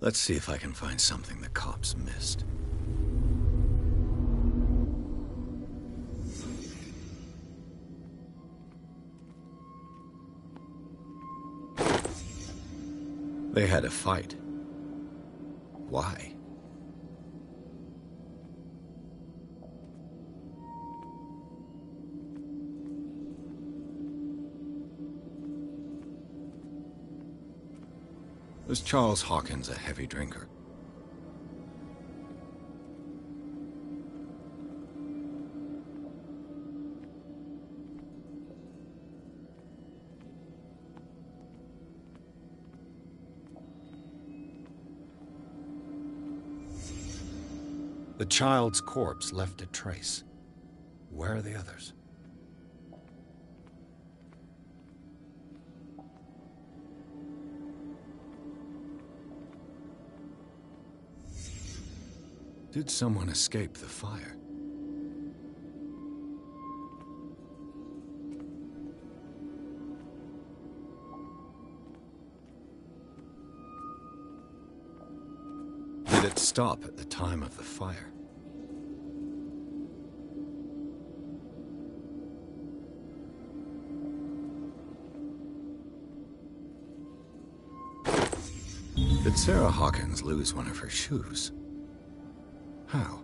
Let's see if I can find something the cops missed. They had a fight. Why? Was Charles Hawkins a heavy drinker? The child's corpse left a trace. Where are the others? Did someone escape the fire? Did it stop at the time of the fire? Did Sarah Hawkins lose one of her shoes? How?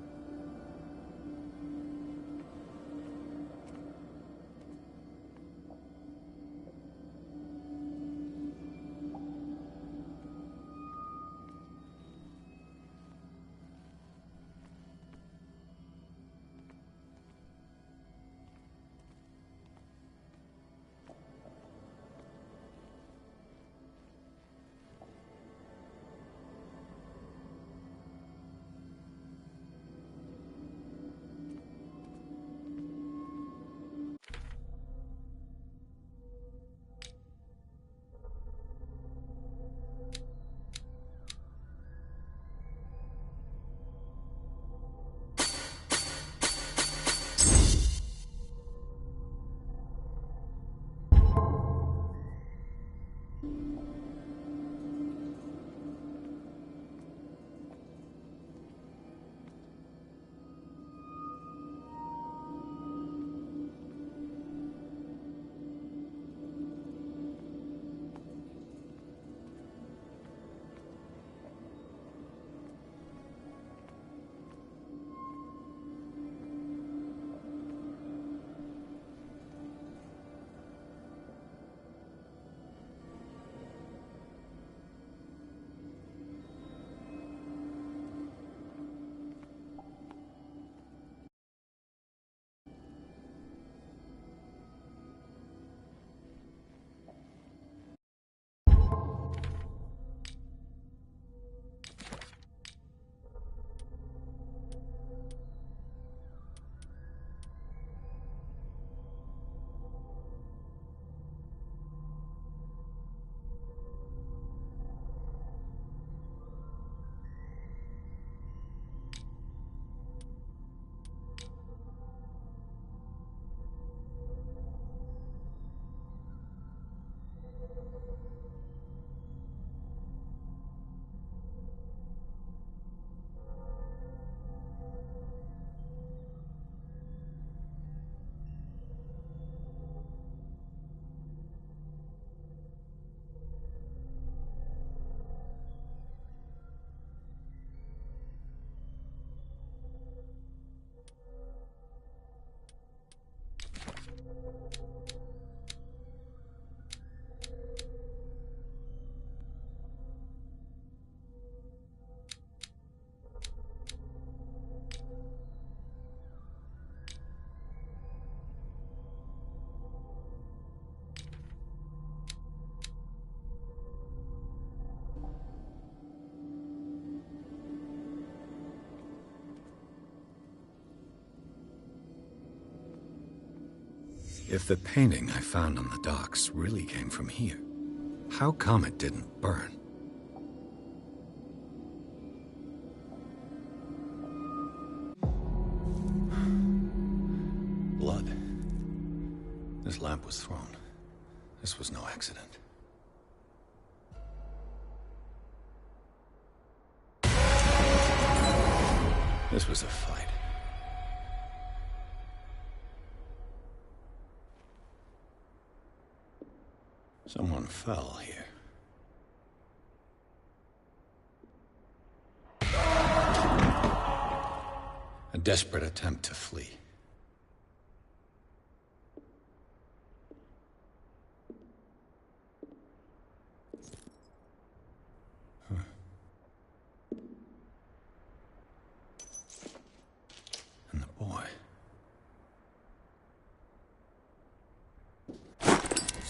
If the painting I found on the docks really came from here, how come it didn't burn? Blood. This lamp was thrown. This was no accident. This was a fight. Someone fell here. A desperate attempt to flee.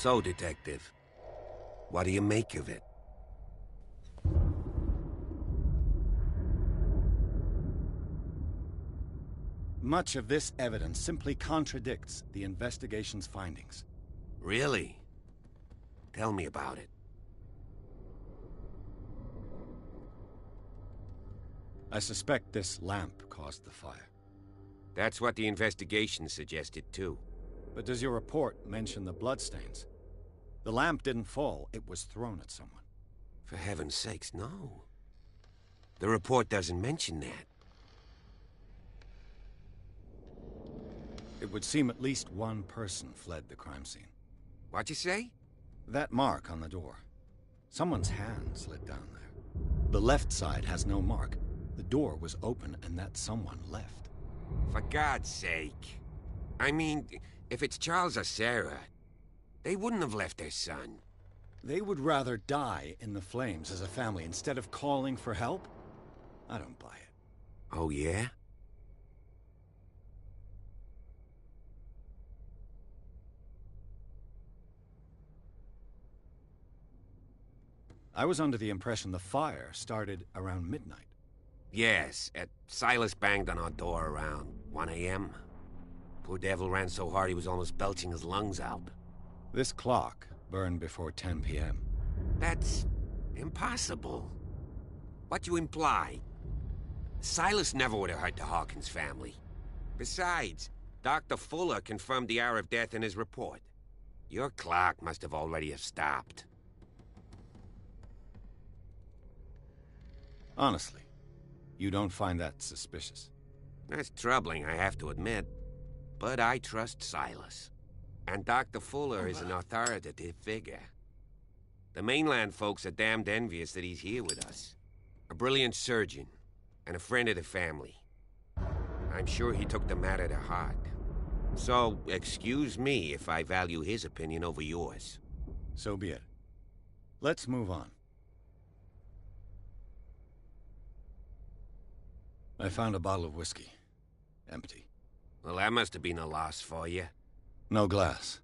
So, Detective, what do you make of it? Much of this evidence simply contradicts the investigation's findings. Really? Tell me about it. I suspect this lamp caused the fire. That's what the investigation suggested, too. But does your report mention the bloodstains? The lamp didn't fall, it was thrown at someone. For heaven's sakes, no. The report doesn't mention that. It would seem at least one person fled the crime scene. What'd you say? That mark on the door. Someone's hand slid down there. The left side has no mark. The door was open and that someone left. For God's sake. I mean, if it's Charles or Sarah, they wouldn't have left their son. They would rather die in the flames as a family instead of calling for help? I don't buy it. Oh, yeah? I was under the impression the fire started around midnight. Yes, Silas banged on our door around 1 a.m. Poor devil ran so hard he was almost belching his lungs out. This clock burned before 10 p.m. That's impossible. What you imply? Silas never would have hurt the Hawkins family. Besides, Dr. Fuller confirmed the hour of death in his report. Your clock must have already have stopped. Honestly, you don't find that suspicious? That's troubling, I have to admit. But I trust Silas. And Dr. Fuller is an authoritative figure. The mainland folks are damned envious that he's here with us. A brilliant surgeon, and a friend of the family. I'm sure he took the matter to heart. So, excuse me if I value his opinion over yours. So be it. Let's move on. I found a bottle of whiskey. Empty. Well, that must have been a loss for you. No glass.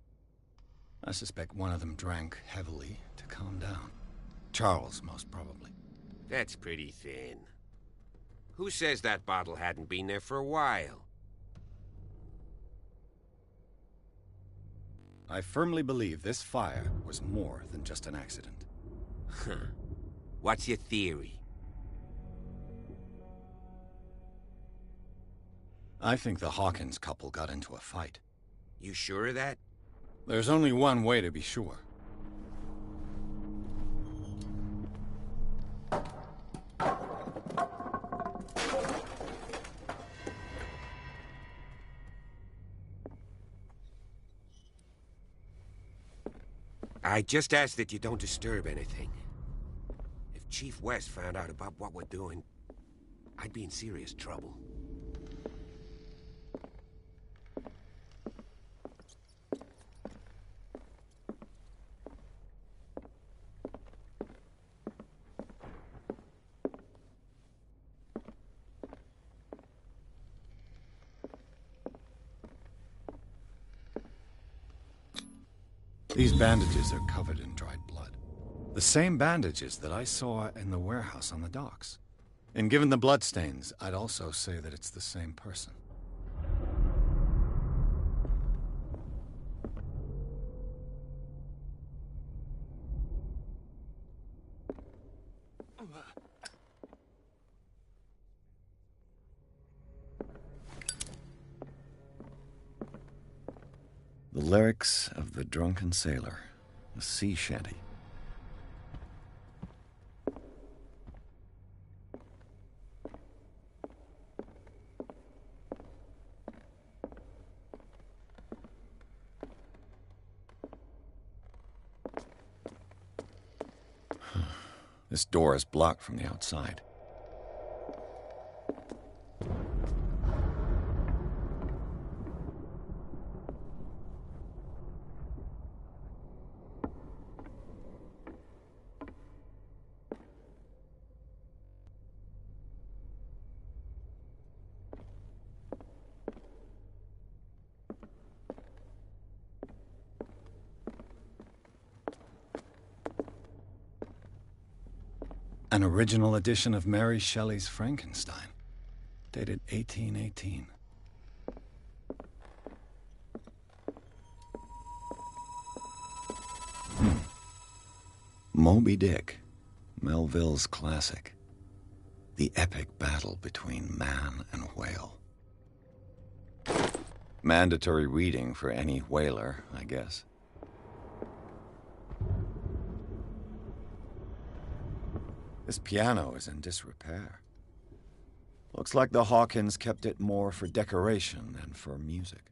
I suspect one of them drank heavily to calm down. Charles, most probably. That's pretty thin. Who says that bottle hadn't been there for a while? I firmly believe this fire was more than just an accident. Huh. What's your theory? I think the Hawkins couple got into a fight. You sure of that? There's only one way to be sure. I just ask that you don't disturb anything. If Chief West found out about what we're doing, I'd be in serious trouble. These bandages are covered in dried blood. The same bandages that I saw in the warehouse on the docks. And given the bloodstains, I'd also say that it's the same person. The lyrics of the drunken sailor, a sea shanty. This door is blocked from the outside. An original edition of Mary Shelley's Frankenstein, dated 1818. Moby Dick, Melville's classic. The epic battle between man and whale. Mandatory reading for any whaler, I guess. This piano is in disrepair. Looks like the Hawkins kept it more for decoration than for music.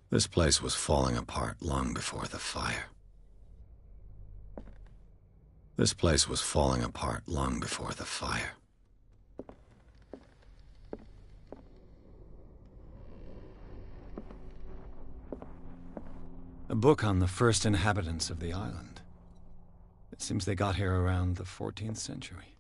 This place was falling apart long before the fire. This place was falling apart long before the fire. A book on the first inhabitants of the island. It seems they got here around the 14th century.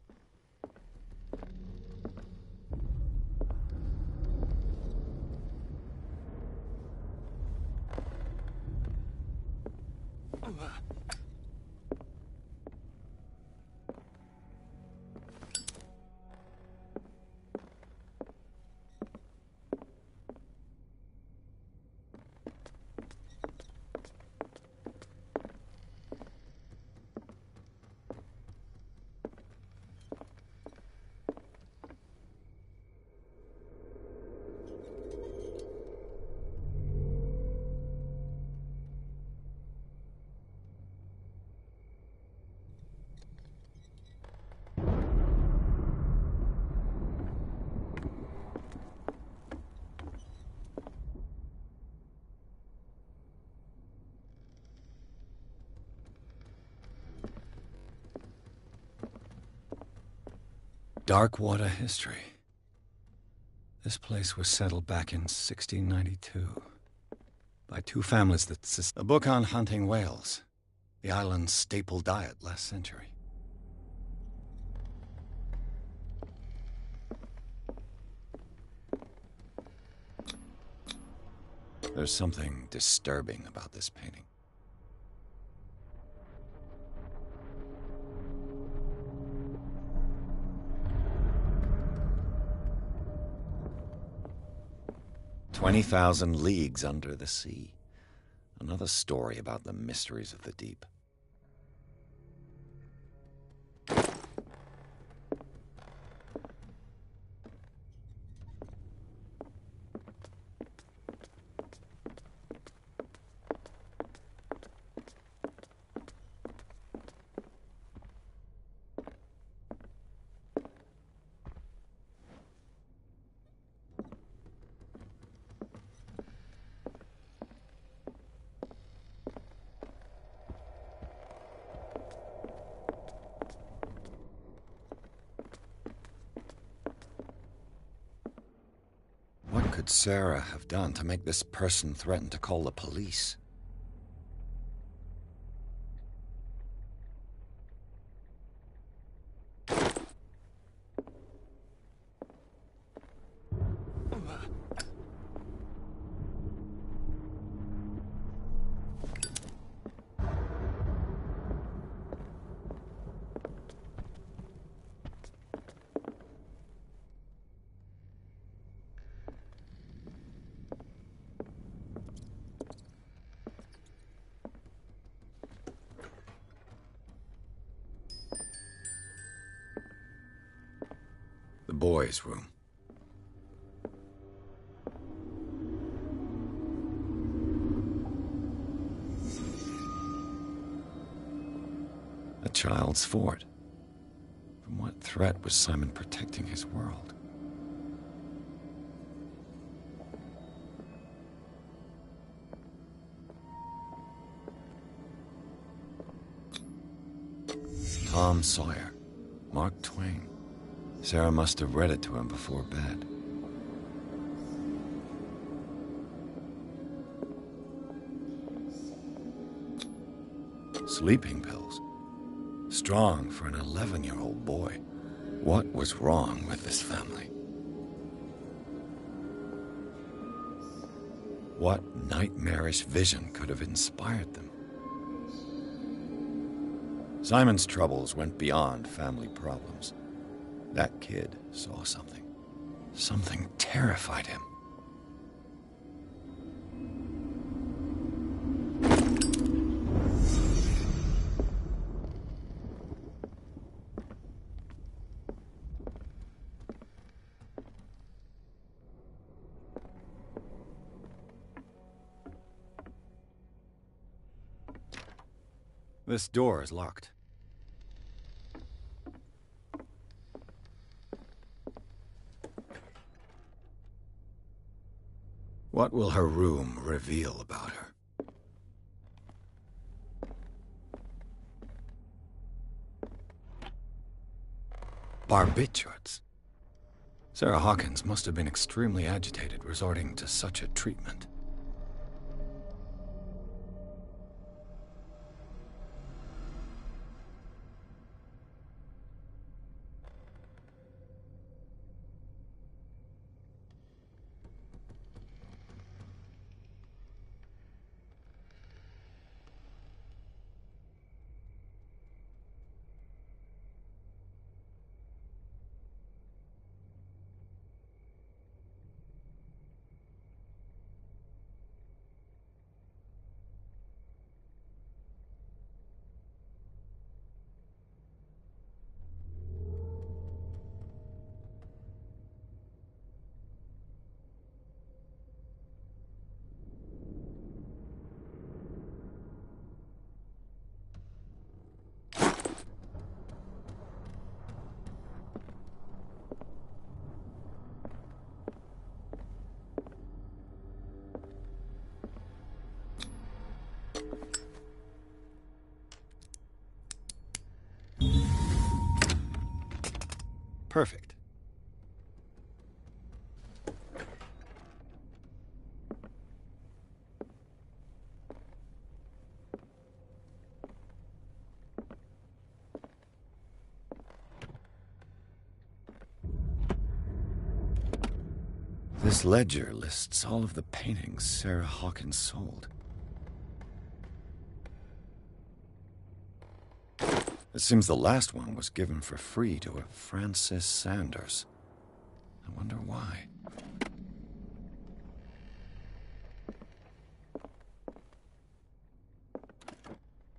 Dark water history. This place was settled back in 1692 by two families that a book on hunting whales, the island's staple diet last century. There's something disturbing about this painting. "20,000 Leagues Under the Sea." Another story about the mysteries of the deep. What could Sarah have done to make this person threaten to call the police? The boys' room. A child's fort. From what threat was Simon protecting his world? Tom Sawyer. Mark Twain. Sarah must have read it to him before bed. Sleeping pills. Strong for an 11-year-old boy. What was wrong with this family? What nightmarish vision could have inspired them? Simon's troubles went beyond family problems. That kid saw something. Something terrified him. This door is locked. What will her room reveal about her? Barbiturates. Sarah Hawkins must have been extremely agitated resorting to such a treatment. Perfect. This ledger lists all of the paintings Sarah Hawkins sold. It seems the last one was given for free to a Francis Sanders. I wonder why.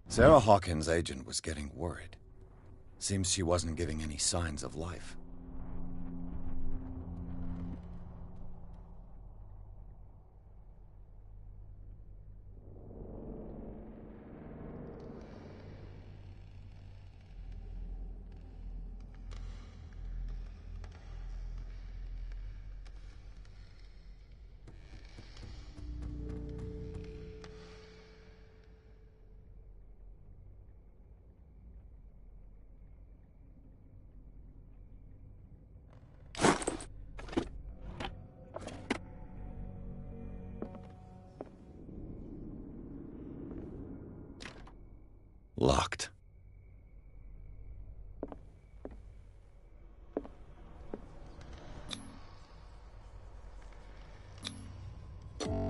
Sarah Hawkins' agent was getting worried. Seems she wasn't giving any signs of life. Locked.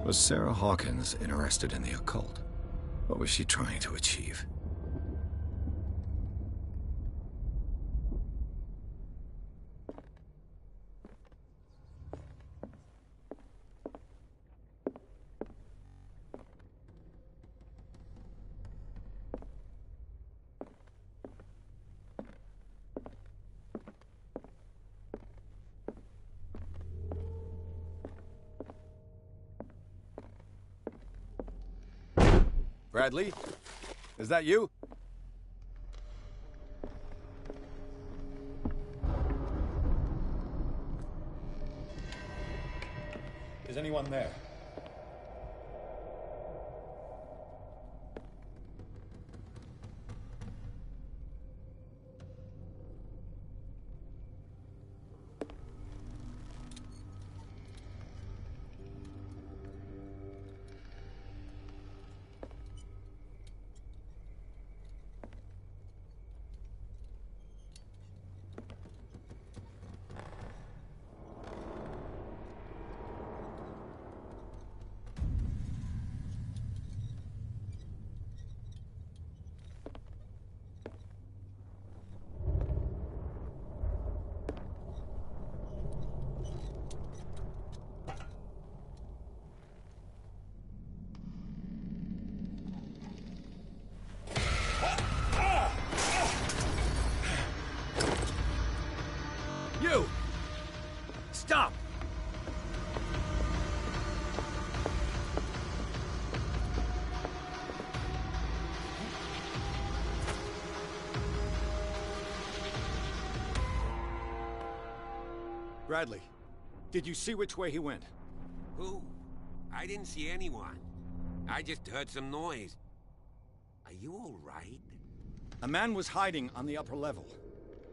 Was Sarah Hawkins interested in the occult? What was she trying to achieve? Bradley? Is that you? Is anyone there? Bradley, did you see which way he went? Who? I didn't see anyone. I just heard some noise. Are you all right? A man was hiding on the upper level.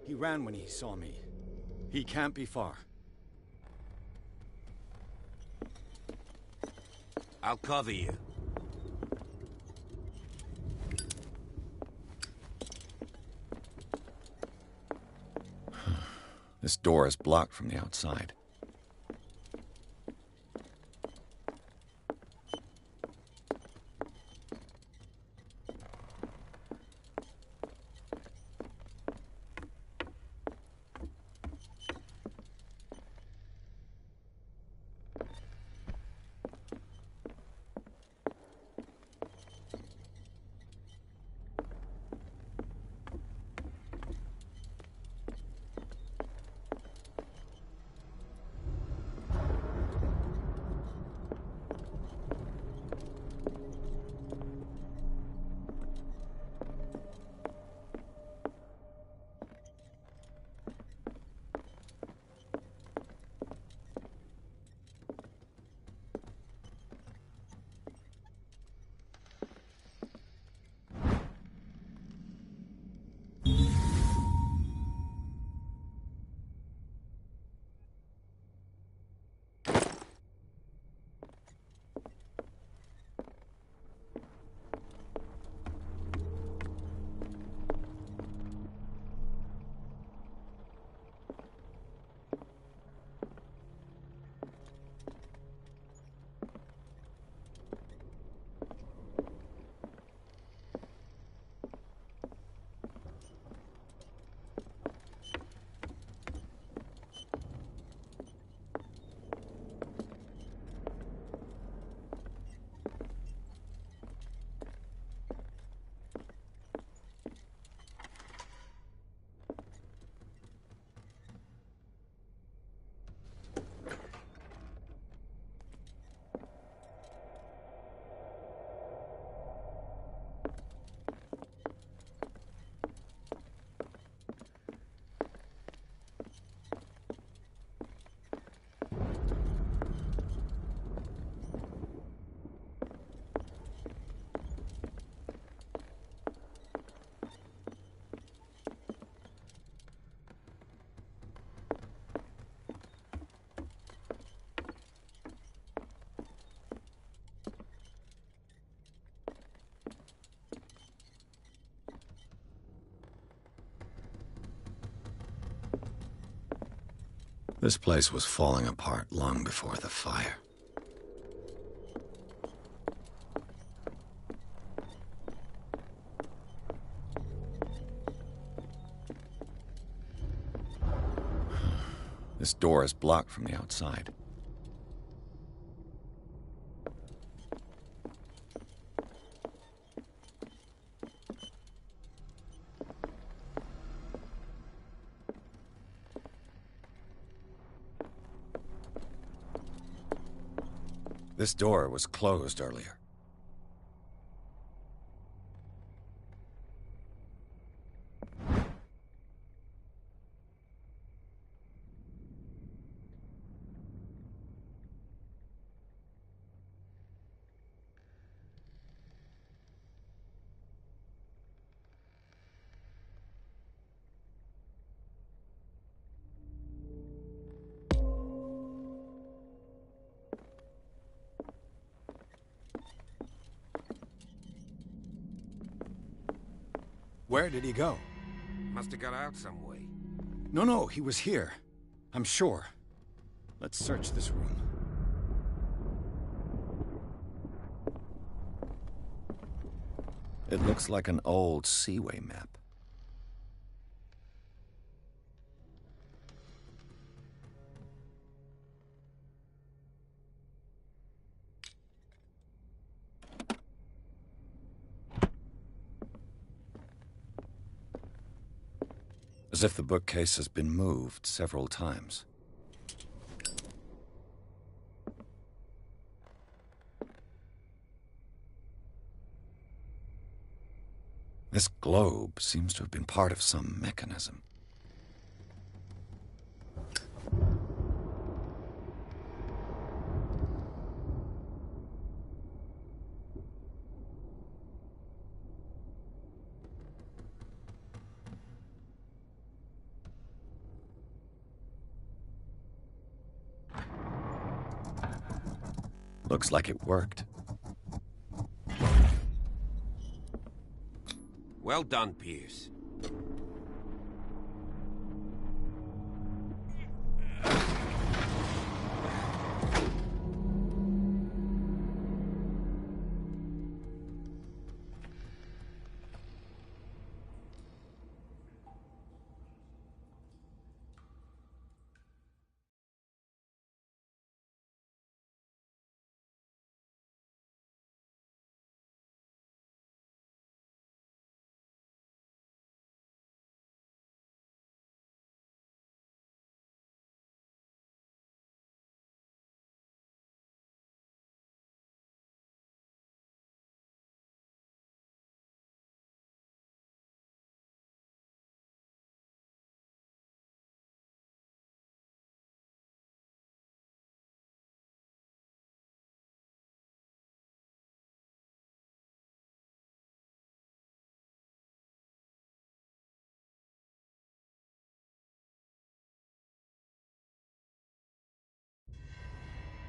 He ran when he saw me. He can't be far. I'll cover you. This door is blocked from the outside. This place was falling apart long before the fire. This door is blocked from the outside. This door was closed earlier. Where did he go? Must have got out some way. No, he was here. I'm sure. Let's search this room. It looks like an old seaway map. As if the bookcase has been moved several times. This globe seems to have been part of some mechanism. Looks like it worked. Well done, Pierce.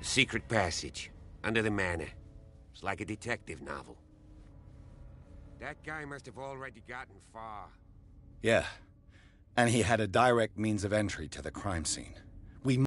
Secret passage, under the manor. It's like a detective novel. That guy must have already gotten far. Yeah, and he had a direct means of entry to the crime scene.